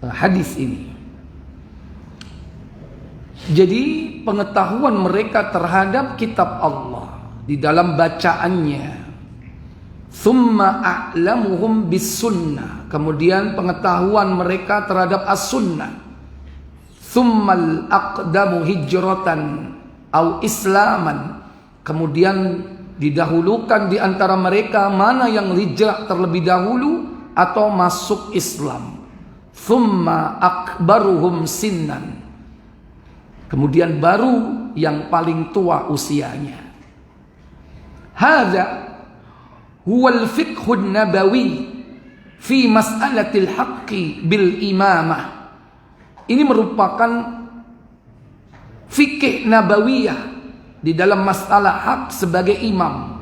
hadis ini. Jadi pengetahuan mereka terhadap kitab Allah di dalam bacaannya, thumma a'lamuhum bis sunnah, kemudian pengetahuan mereka terhadap as-sunnah, thummal aqdamu hijratan au islaman, kemudian didahulukan di antara mereka mana yang hijrah terlebih dahulu atau masuk Islam. Thumma akbaruhum sinnan, kemudian baru yang paling tua usianya. Hadza huwal fiqhun nabawi fi mas'alatil haqqi bil imamah. Ini merupakan fikih nabawiyah di dalam masalah hak sebagai imam.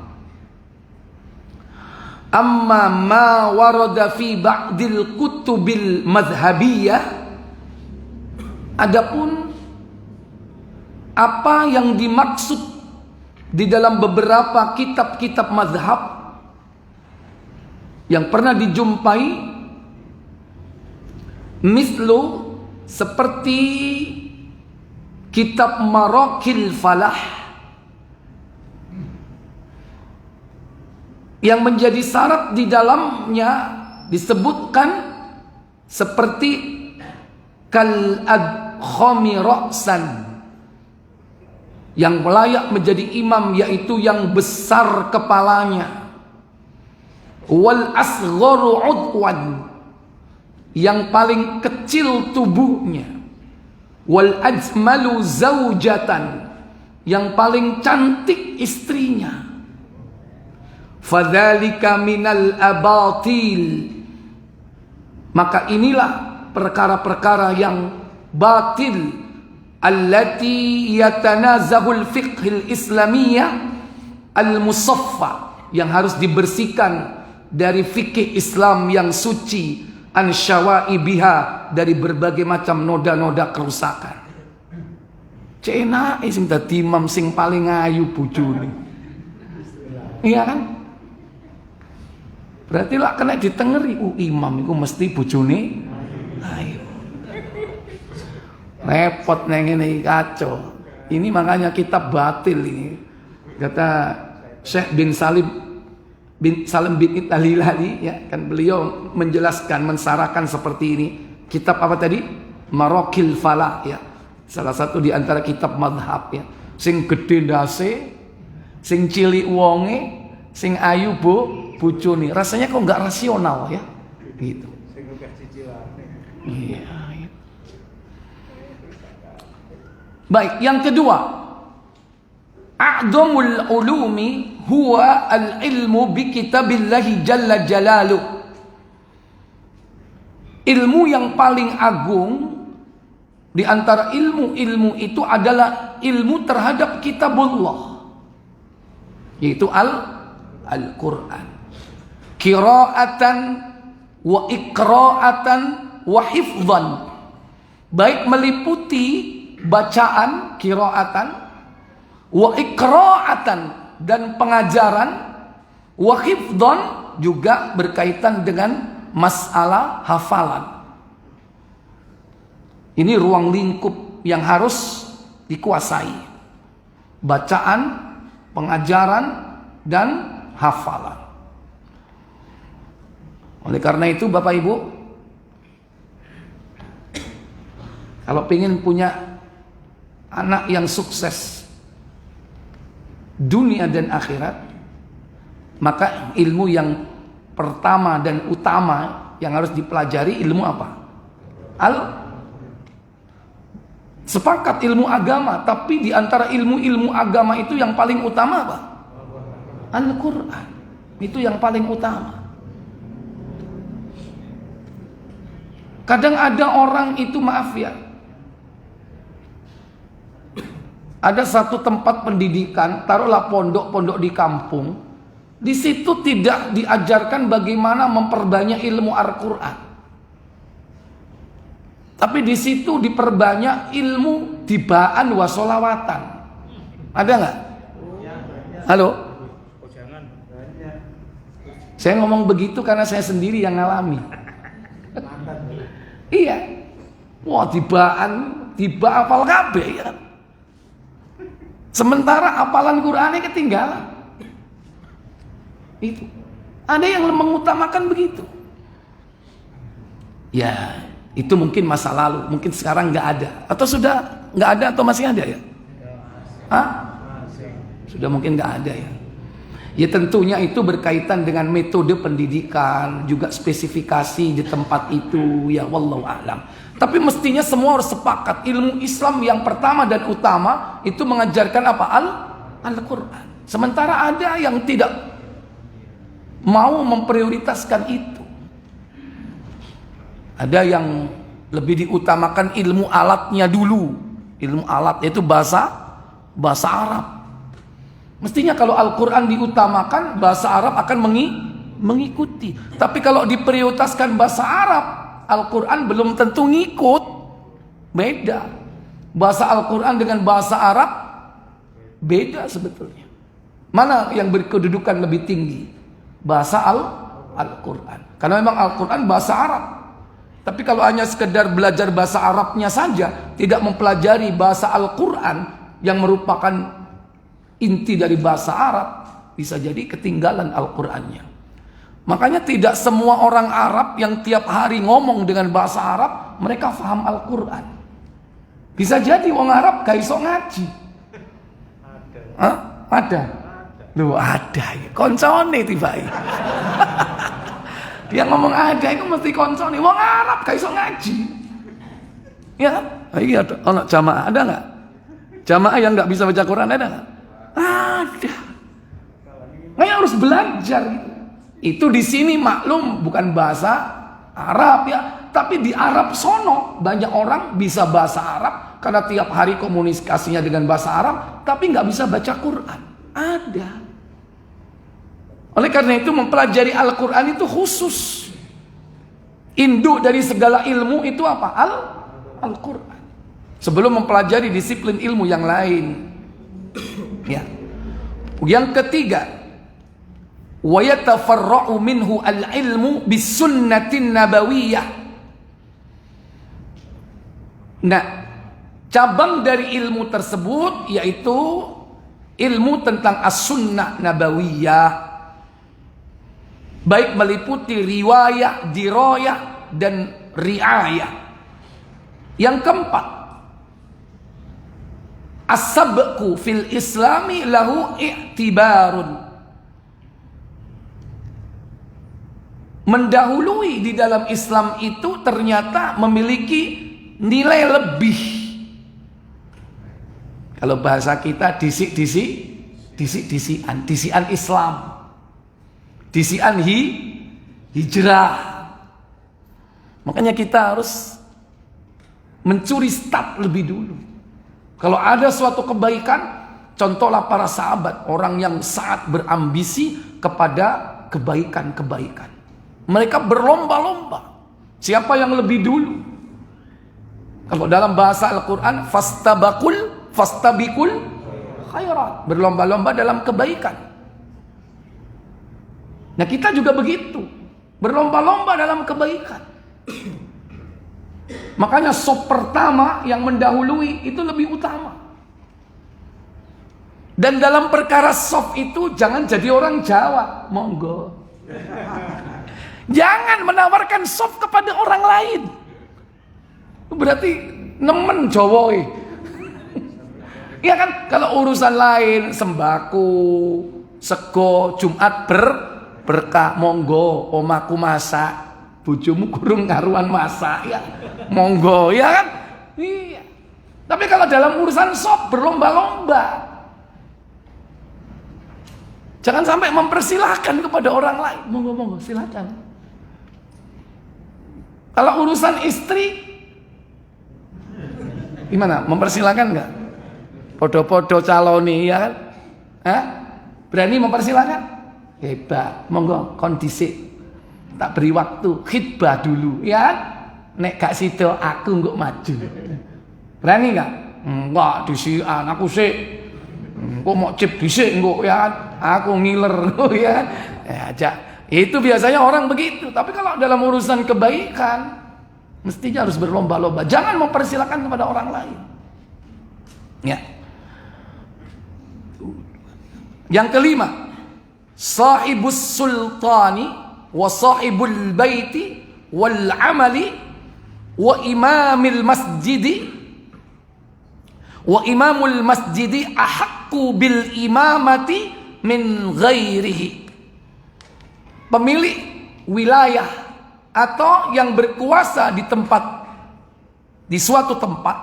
Amma ma warada fi ba'dil kutubil madhhabiyah, adapun apa yang dimaksud di dalam beberapa kitab-kitab mazhab yang pernah dijumpai, mislu seperti kitab Maraqil Falah, yang menjadi syarat di dalamnya disebutkan seperti kal adkhami ra'san, yang layak menjadi imam yaitu yang besar kepalanya, wal asgharu udwan, yang paling kecil tubuhnya, wal ajmalu zaujatan, yang paling cantik istrinya. Fadzalika minal abatil, maka inilah perkara-perkara yang batil, allati yatanazahul fiqhil islamiyah al-musaffa, yang harus dibersihkan dari fikih Islam yang suci, an syawaibiha, dari berbagai macam noda-noda kerusakan. Cena sing dadi imam sing paling ayu bojone. Iya kan? Berarti lah kena ditengeri, imam itu mesti bojone ayu. Repot neng ini, kacau. Ini makanya kitab batil ini. Kata Syekh bin Salim bin Italilali, ya kan, beliau menjelaskan, mensarahkan seperti ini. Kitab apa tadi? Maraqil Falah, ya. Salah satu di antara kitab madhab, ya. Sing gede ndase, sing cilik wonge, sing ayu bojone. Rasanya kok nggak rasional, ya. Gitu. Iya. Baik, yang kedua, a'dhamul ulumi huwa al-ilmu bi kitabillahi jalla jalaluh. Ilmu yang paling agung di antara ilmu-ilmu itu adalah ilmu terhadap kitabullah, yaitu Al-Quran. Qira'atan wa iqra'atan wa hifdhan, baik meliputi bacaan qira'atan, wa iqra'atan, dan pengajaran, wa hifdhan, juga berkaitan dengan masalah hafalan. Ini ruang lingkup yang harus dikuasai: bacaan, pengajaran, dan hafalan. Oleh karena itu Bapak Ibu, kalau ingin punya anak yang sukses dunia dan akhirat, maka ilmu yang pertama dan utama yang harus dipelajari ilmu apa? Sepakat ilmu agama, tapi di antara ilmu-ilmu agama itu yang paling utama apa? Al-Quran. Itu yang paling utama. Kadang ada orang itu, maaf ya, ada satu tempat pendidikan, taruhlah pondok-pondok di kampung, di situ tidak diajarkan bagaimana memperbanyak ilmu Al-Quran, tapi di situ diperbanyak ilmu tibaan wa sholawatan. Ada nggak? Halo? Saya ngomong begitu karena saya sendiri yang ngalami. Iya. Wah, tiba apal kabeh ya. Sementara hafalan Qur'annya ketinggalan. Itu. Ada yang mengutamakan begitu. Ya, itu mungkin masa lalu, mungkin sekarang nggak ada, atau sudah nggak ada atau masih ada ya? Hah? Sudah mungkin nggak ada ya. Ya tentunya itu berkaitan dengan metode pendidikan, juga spesifikasi di tempat itu, ya wallahu a'lam. Tapi mestinya semua harus sepakat, ilmu Islam yang pertama dan utama itu mengajarkan apa? Al-Quran. Sementara ada yang tidak mau memprioritaskan itu. Ada yang lebih diutamakan ilmu alatnya dulu. Ilmu alat yaitu bahasa Arab. Mestinya kalau Al-Quran diutamakan, bahasa Arab akan mengikuti. Tapi kalau diprioritaskan bahasa Arab, Al-Quran belum tentu ngikut. Beda. Bahasa Al-Quran dengan bahasa Arab beda sebetulnya. Mana yang berkedudukan lebih tinggi? Bahasa Al-Quran. Karena memang Al-Quran bahasa Arab. Tapi kalau hanya sekedar belajar bahasa Arabnya saja, tidak mempelajari bahasa Al-Quran yang merupakan inti dari bahasa Arab, bisa jadi ketinggalan Al-Qur'annya. Makanya tidak semua orang Arab yang tiap hari ngomong dengan bahasa Arab, mereka paham Al-Qur'an. Bisa jadi orang Arab gak iso ngaji. Hah? Ada? Loh ada ya, koncone tiba-tiba. Dia ngomong ada itu mesti koncone. Orang Arab gak iso ngaji. Ya, iya ada jamaah, ada nggak? Jamaah yang nggak bisa baca Quran ada nggak? Ada. Makanya harus belajar. Itu di sini maklum bukan bahasa Arab ya, tapi di Arab sono banyak orang bisa bahasa Arab karena tiap hari komunikasinya dengan bahasa Arab, tapi nggak bisa baca Quran. Ada. Oleh karena itu mempelajari Al-Quran itu khusus. Induk dari segala ilmu itu apa? Al-Quran. Sebelum mempelajari disiplin ilmu yang lain. Ya. Yang ketiga, wa yatafarra'u minhu al-ilmu bis-sunnatin nabawiyah. Nah, cabang dari ilmu tersebut yaitu ilmu tentang as-sunnah nabawiyah. Baik meliputi riwayah, dirayah dan riayah. Yang keempat, as-sabqu fil islami lahu i'tibarun. Mendahului di dalam Islam itu ternyata memiliki nilai lebih. Kalau bahasa kita disian Islam. Disian hijrah. Makanya kita harus mencuri start lebih dulu. Kalau ada suatu kebaikan, contohlah para sahabat, orang yang sangat berambisi kepada kebaikan-kebaikan. Mereka berlomba-lomba. Siapa yang lebih dulu? Kalau dalam bahasa Al-Quran, fastabikul khairat. Berlomba-lomba dalam kebaikan. Nah kita juga begitu. Berlomba-lomba dalam kebaikan. Makanya sop pertama yang mendahului itu lebih utama. Dan dalam perkara sop itu jangan jadi orang Jawa. Monggo. Jangan menawarkan sop kepada orang lain. Berarti nemen Jawa. Iya kan? Kalau urusan lain, sembako, sego, Jumat berkah, monggo, omaku masak, bojomu kurung karuan masak, ya monggo, ya kan? Iya. Tapi kalau dalam urusan sop berlomba-lomba, jangan sampai mempersilahkan kepada orang lain. Monggo, silakan. Kalau urusan istri, gimana? Mempersilahkan nggak? Podo-podo caloni, ya kan? Hah? Berani mempersilahkan? Hebat, monggo kondisi. Tak beri waktu, khidbah dulu, ya kan? Nek gak sido aku nggak maju. Berani nggak? Enggak, disian aku sih. Kok mau cip disik nggak, ya kan? Aku ngiler, ya kan? Ya, Itu biasanya orang begitu. Tapi kalau dalam urusan kebaikan, mestinya harus berlomba-lomba. Jangan mempersilakan kepada orang lain. Ya. Yang kelima, sahibus sultani wa sahibul baiti wal amali wa imamil masjidi wa imamul masjidi ahaqqu bil imamati min ghairihi. Pemilik wilayah atau yang berkuasa di suatu tempat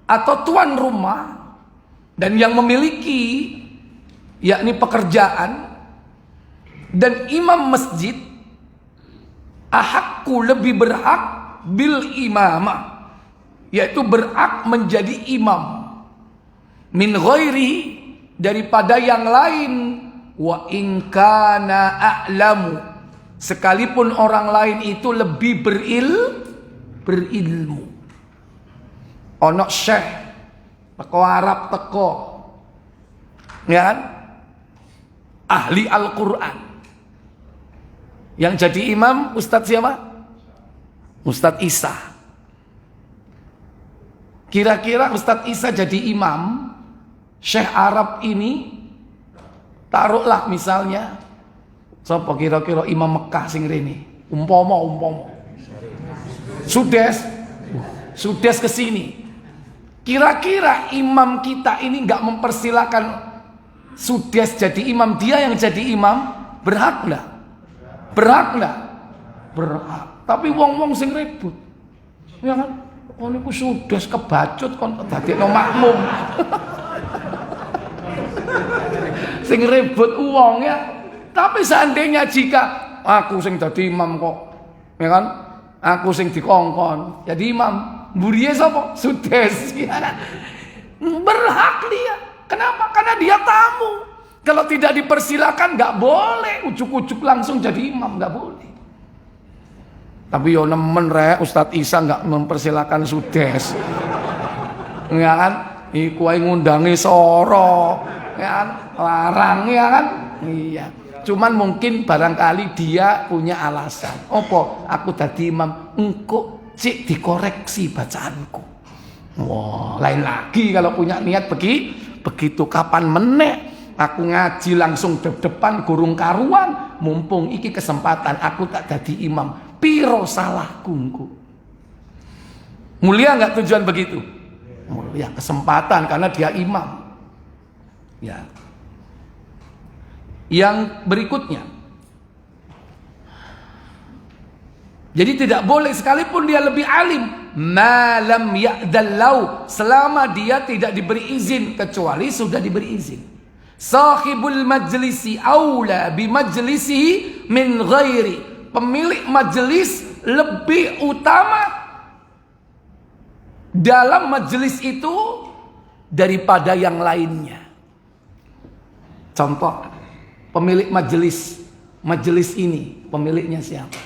atau tuan rumah dan yang memiliki yakni pekerjaan dan imam masjid ahaqqu lebih berhak bil imamah, yaitu berhak menjadi imam min ghairihi, daripada yang lain. Wa in kana a'lamu, sekalipun orang lain itu lebih berilmu. Ono syekh teko Arab teko, ya kan, ahli Al-Quran, yang jadi imam Ustadz siapa? Ustadz Isa. Kira-kira Ustadz Isa jadi imam, syekh Arab ini taruhlah misalnya sapa kira-kira imam Mekah sing rene, umpama Sudes ke sini. Kira-kira imam kita ini enggak mempersilakan Sudes jadi imam, dia yang jadi imam, berhak enggak? Berhak. Tapi wong-wong sing ribut, ya kan? Oh niku Sudes kebacut kon dadekno makmum. Sing ribut uang ya. Tapi seandainya jika aku sing dadi imam kok, ya kan, aku sing dikongkon jadi imam, mburiye sapa? Sudes, ya kan? Berhak dia. Kenapa? Karena dia tamu. Kalau tidak dipersilakan nggak boleh ujuk-ujuk langsung jadi imam, nggak boleh. Tapi yo nemen rek Ustadz Isa nggak mempersilakan Sudes, ya kan? Iku ae ngundangi soro, ya kan? Larang, ya kan? Iya. Cuman mungkin barangkali dia punya alasan. Opo? Aku tadi imam, engko cik dikoreksi bacaanku. Wah, lain lagi kalau punya niat begitu. Kapan meneh aku ngaji langsung depan gurung karuan, mumpung iki kesempatan aku tak jadi imam. Piro salahku engko. Mulia enggak tujuan begitu? Mulia, kesempatan karena dia imam. Ya. Yang berikutnya, jadi tidak boleh sekalipun dia lebih alim, malam ya'dallau, selama dia tidak diberi izin, kecuali sudah diberi izin. Sahibul majlisi aula bi majlisihi min ghairi, pemilik majelis lebih utama dalam majelis itu daripada yang lainnya. Contoh, pemilik majelis ini, pemiliknya siapa?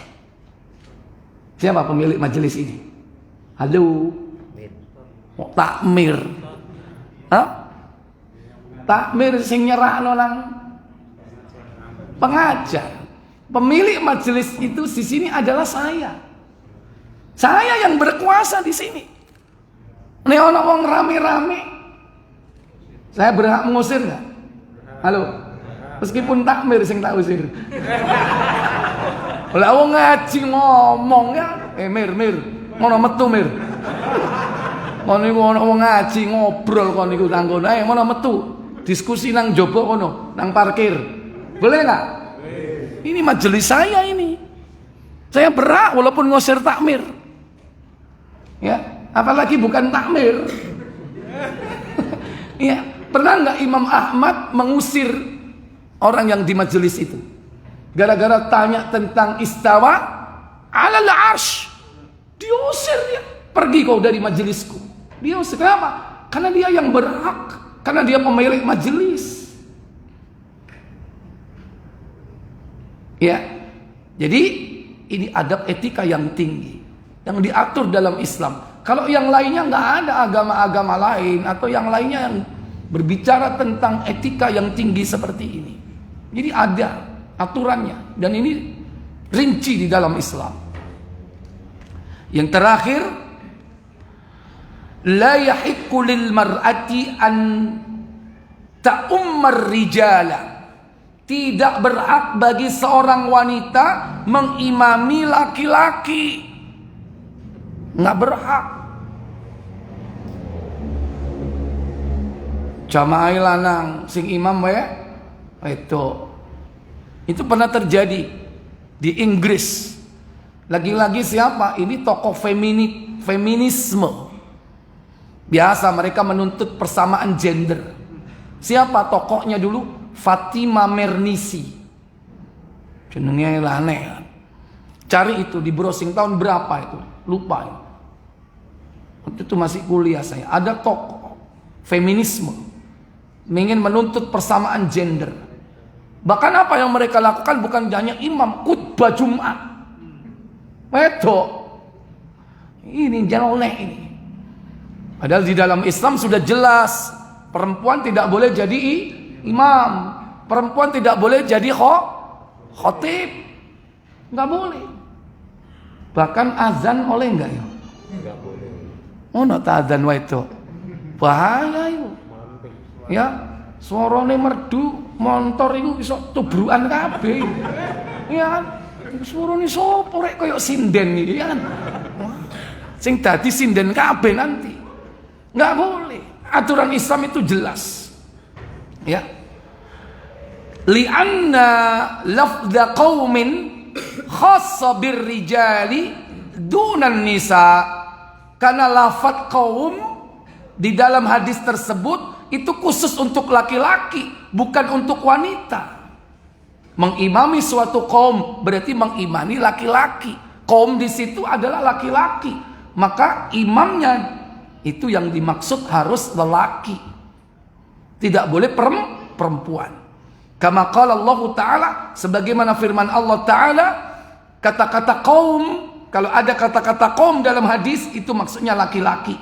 Siapa pemilik majelis ini? Halo? Takmir. Hah? Takmir sing nyerahno nang pengajar. Pemilik majelis itu di sini adalah saya. Saya yang berkuasa di sini. Nek ana wong rame-rame, saya berhak mengusir enggak? Halo? Meskipun takmir sing tak usir. Lah wong ngaji ngomong ya, Mir, ngono metu Mir. Ngono iku ana wong ngaji ngobrol kon niku tanggon. Ngono metu. Diskusi nang jaba kono, nang parkir. Boleh enggak? Ini majelis saya ini. Saya berhak walaupun ngusir takmir. Ya, apalagi bukan takmir. Ya, pernah enggak Imam Ahmad mengusir orang yang di majelis itu? Gara-gara tanya tentang istawa alal arsh. Diusir dia. Pergi kau dari majelisku. Diusir. Kenapa? Karena dia yang berhak. Karena dia pemilik majelis. Ya. Jadi ini adab etika yang tinggi yang diatur dalam Islam. Kalau yang lainnya nggak ada agama-agama lain atau yang lainnya yang berbicara tentang etika yang tinggi seperti ini. Jadi ada aturannya, dan ini rinci di dalam Islam. Yang terakhir, la yahiqqu lil mar'ati an ta'ummar rijala. Tidak berhak bagi seorang wanita mengimami laki-laki. Nggak berhak. Jamaah lanang sing imam wae itu pernah terjadi di Inggris. Lagi-lagi siapa? Ini tokoh feminisme. Biasa mereka menuntut persamaan gender. Siapa tokohnya dulu? Fatima Mernissi. Jenengnya aneh. Cari itu di browsing tahun berapa itu? Lupa. Waktu itu masih kuliah saya. Ada tokoh feminisme ingin menuntut persamaan gender. Bahkan apa yang mereka lakukan bukan hanya imam, khutbah Jumat. Ini jelek ini. Padahal di dalam Islam sudah jelas, perempuan tidak boleh jadi imam, perempuan tidak boleh jadi khotib, nggak boleh. Bahkan azan oleh nggak ya? Nggak boleh. Oh, nak azan wa itu bahaya itu. Ya, suarane merdu, montor itu bisa tubrukan kabeh. Iya kan? Suarane sopo rek koyo sinden iki ya kan. Sing dadi sinden kabeh nanti. Nggak boleh. Aturan Islam itu jelas. Ya. Li'anna lafdha qaumin khassa birrijali dunan nisa. Karena lafaz kaum di dalam hadis tersebut itu khusus untuk laki-laki, bukan untuk wanita. Mengimami suatu kaum berarti mengimani laki-laki. Kaum di situ adalah laki-laki. Maka imamnya itu yang dimaksud harus lelaki. Tidak boleh perempuan. Kama qala Allah Ta'ala, sebagaimana firman Allah Ta'ala, kata-kata kaum, kalau ada kata-kata kaum dalam hadis itu maksudnya laki-laki.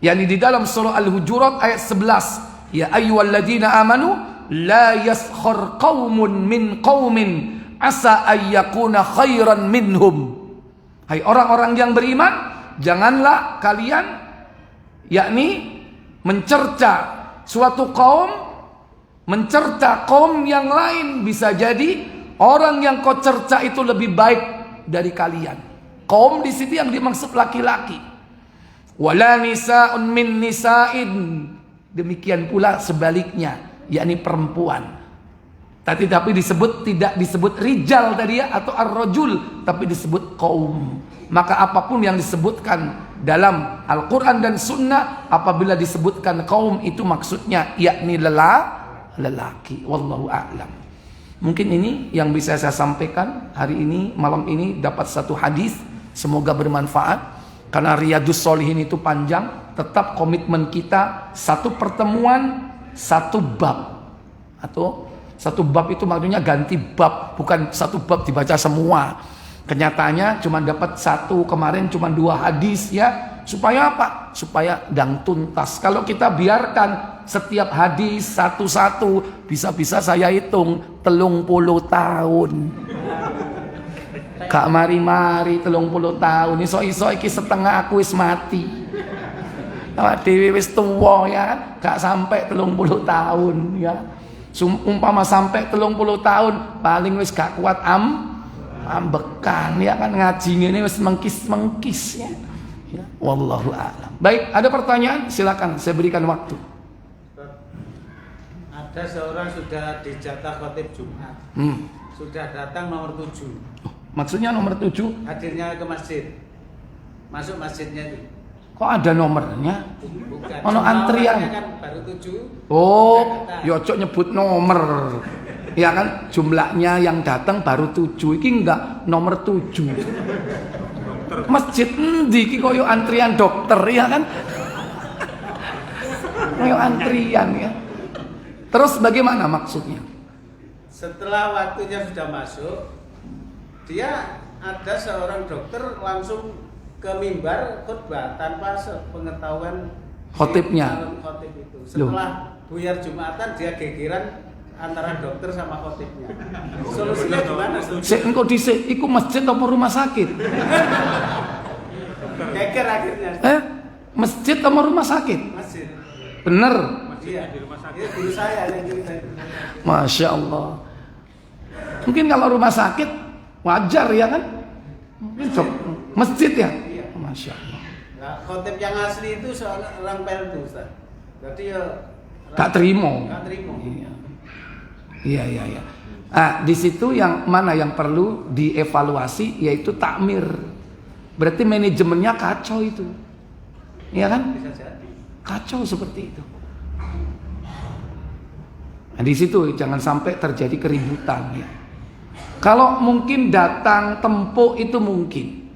Yani di dalam surah Al-Hujurat ayat 11, ya ayyuhalladzina amanu la yaskhar qaumun min qaumin asa ayyakuna khairan minhum. Hai orang-orang yang beriman, janganlah kalian yakni mencerca suatu kaum, mencerca kaum yang lain, bisa jadi orang yang kau cerca itu lebih baik dari kalian. Kaum di situ yang dimaksud laki-laki. Wala nisa'un min nisa'in, demikian pula sebaliknya, yakni perempuan. Tapi disebut, tidak disebut rijal tadi ya, atau ar-rajul, tapi disebut kaum. Maka apapun yang disebutkan dalam Al-Quran dan Sunnah, apabila disebutkan kaum itu maksudnya yakni lelaki. Wallahu a'lam. Mungkin ini yang bisa saya sampaikan hari ini, malam ini, dapat satu hadis, semoga bermanfaat. Karena Riyadhus Shalihin itu panjang, tetap komitmen kita satu pertemuan, satu bab. Atau satu bab itu maksudnya ganti bab, bukan satu bab dibaca semua. Kenyataannya cuma dapat satu, kemarin cuma 2 hadis ya. Supaya apa? Supaya dang tuntas. Kalau kita biarkan setiap hadis satu-satu, bisa-bisa saya hitung 30 tahun. Gak mari-mari 30 tahun. Iso-iso iki setengah aku wis mati. Awak dhewe wis tuwa ya kan, gak sampai 30 tahun ya. Umpama sampai 30 tahun paling wis gak kuat ambekan ya kan, ngaji ngene wis mengkis-mengkis ya. Ya, wallahu a'lam. Baik, ada pertanyaan? Silakan, saya berikan waktu. Ada seorang sudah dijatah khotib Jumat. Sudah datang nomor 7. Maksudnya nomor 7? Hadirnya ke masjid. Masuk masjidnya itu. Kok ada nomornya? Bukan. Ono antrian. Kan baru 7. Oh, ya ojo nyebut nomor. Ya kan, jumlahnya yang datang baru 7. Iki enggak nomor 7. Masjid endi iki koyo antrian dokter ya kan? Koyo antrian ya. Terus bagaimana maksudnya? Setelah waktunya sudah masuk, dia ada seorang dokter langsung ke mimbar khutbah tanpa pengetahuan khotibnya. khotib itu. Setelah buyar Jumatan dia gegeran antara dokter sama khotibnya. Solusinya gimana? Engko dhisik iku masjid apa rumah sakit? Geger akhirnya. Masjid apa rumah sakit? Masjid. Bener. Iya, di rumah sakit. Guru saya yang cerita itu. Masya Allah. Mungkin kalau rumah sakit wajar ya kan? Mungkin masjid ya? Iya. Masya Allah. Nah, khotib yang asli itu orang Perdu, Ustaz. Jadi ya Gak terima. Gak terima. Iya. Di situ yang mana yang perlu dievaluasi yaitu takmir. Berarti manajemennya kacau itu. Iya kan? Bisa jadi. Kacau seperti itu. Nah, di situ jangan sampai terjadi keributan ya. Kalau mungkin datang tempo itu mungkin.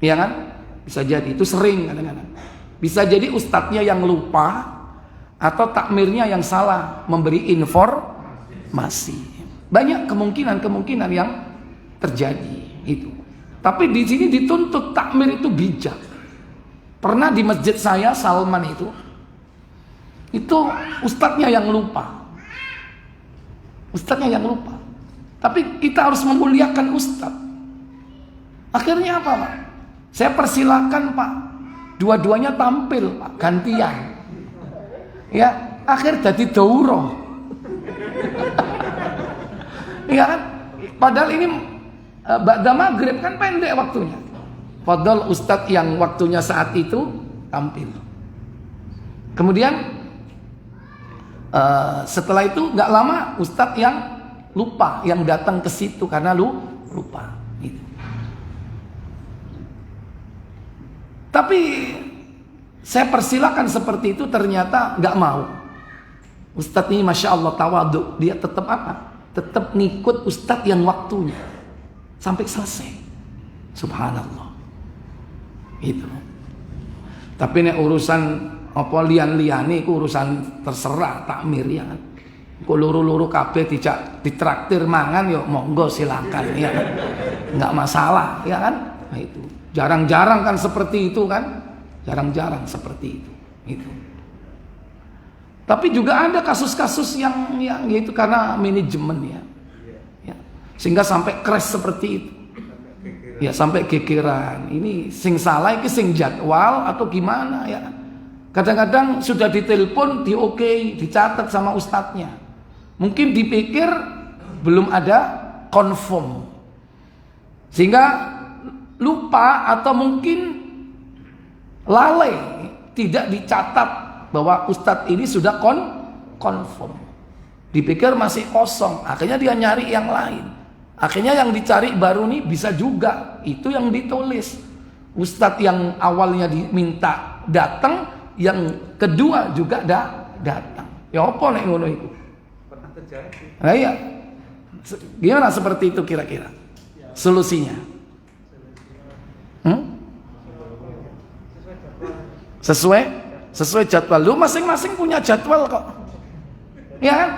Iya kan? Bisa jadi itu sering kadang-kadang. Bisa jadi ustadznya yang lupa atau takmirnya yang salah memberi informasi. Banyak kemungkinan yang terjadi itu. Tapi di sini dituntut takmir itu bijak. Pernah di masjid saya Salman itu ustadznya yang lupa. Ustadznya yang lupa. Tapi kita harus memuliakan ustadz. Akhirnya apa, Pak? Saya persilakan, Pak. Dua-duanya tampil, Pak, gantian. Ya, akhir jadi daurah. Iya kan? Padahal ini ba'da maghrib kan pendek waktunya. Padahal ustadz yang waktunya saat itu tampil. Kemudian setelah itu nggak lama ustadz yang lupa yang datang ke situ karena lupa. Gitu. Tapi saya persilakan seperti itu ternyata nggak mau. Ustadz ini masya Allah tawadhu, dia tetap apa? Tetap ngikut ustadz yang waktunya sampai selesai. Subhanallah. Itu. Tapi nek urusan apa lian-liane iku urusan terserah takmir ya kan. Kok loro-loro kabeh ditraktir mangan ya monggo silakan ya kan. Enggak masalah ya kan. Nah itu. Jarang-jarang kan seperti itu kan. Jarang-jarang seperti itu. Itu. Tapi juga ada kasus-kasus yang yaitu karena manajemen ya. Sehingga sampai crash seperti itu. Ya sampai gegeran. Ini sing salah iki sing jadwal atau gimana ya. Kadang-kadang sudah ditelepon, di-oke, dicatat sama ustadznya. Mungkin dipikir belum ada confirm. Sehingga lupa atau mungkin lalai, tidak dicatat bahwa ustadz ini sudah confirm. Dipikir masih kosong, akhirnya dia nyari yang lain. Akhirnya yang dicari baru nih bisa juga. Itu yang ditulis. Ustadz yang awalnya diminta datang, yang kedua juga datang. Ya apa nek ngono iku? Pernah terjadi. Nah iya. Gimana seperti itu kira-kira? Solusinya? Sesuai jadwal. Lu masing-masing punya jadwal kok. Ya kan?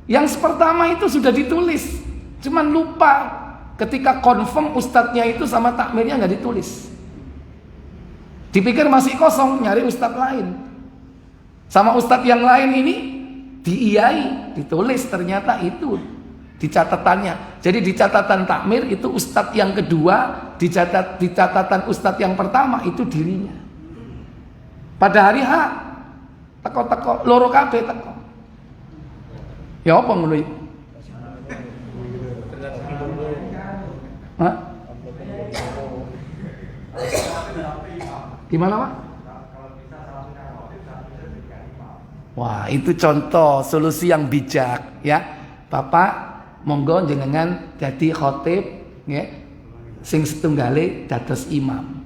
Yang pertama itu sudah ditulis. Cuman lupa ketika confirm ustadznya itu sama takmirnya nggak ditulis. Dipikir masih kosong, nyari ustadz lain. Sama ustadz yang lain ini diiyai, ditulis ternyata itu di catatannya. Jadi di catatan takmir itu ustadz yang kedua, di catatan ustadz yang pertama itu dirinya. Pada hari H teko loro kabeh teko. Ya apa ngono iki? Hah? Gimana Pak? Wah itu contoh solusi yang bijak ya. Bapak monggo jenengan jadi khotib ya. Sing setunggale dados imam.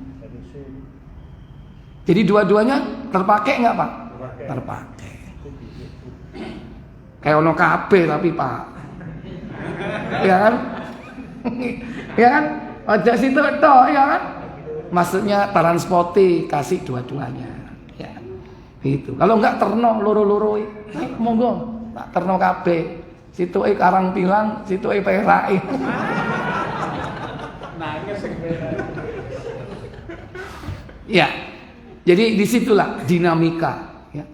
Jadi dua-duanya terpakai nggak Pak? Terpakai. Kayak ono kabeh tapi Pak. Ya kan? Ya kan? Aja situ toh ya kan? Maksudnya transporti kasih dua-duanya. Ya. Gitu. Kalau enggak terno loro-loro monggo tak terno kabeh. Situke Karang Pilang, situke Perak. Ya. Jadi disitulah dinamika ya.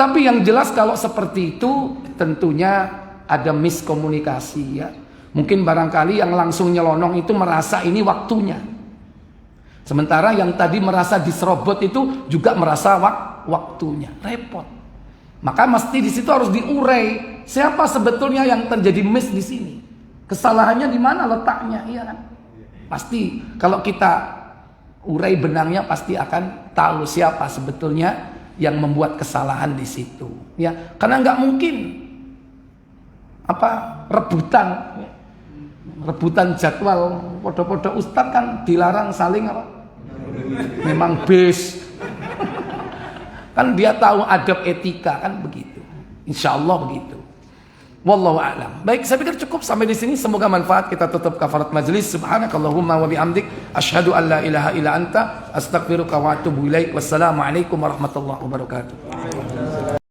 Tapi yang jelas kalau seperti itu tentunya ada miskomunikasi ya. Mungkin barangkali yang langsung nyelonong itu merasa ini waktunya. Sementara yang tadi merasa diserobot itu juga merasa waktunya. Repot. Maka mesti di situ harus diurai siapa sebetulnya yang terjadi miss di sini. Kesalahannya di mana letaknya, iya kan? Pasti kalau kita urai benangnya pasti akan tahu siapa sebetulnya yang membuat kesalahan di situ. Ya, karena nggak mungkin rebutan jadwal podo-podo ustadz kan dilarang saling apa? Memang base. Kan dia tahu adab etika kan begitu. Insya Allah begitu. Wallahu a'lam. Baik, saya pikir cukup sampai di sini. Semoga manfaat. Kita tutup kafarat majelis. Subhanakallahumma wa bihamdik asyhadu an la ilaha illa anta astaghfiruka wa atubu ilaik. Wassalamualaikum warahmatullahi wabarakatuh.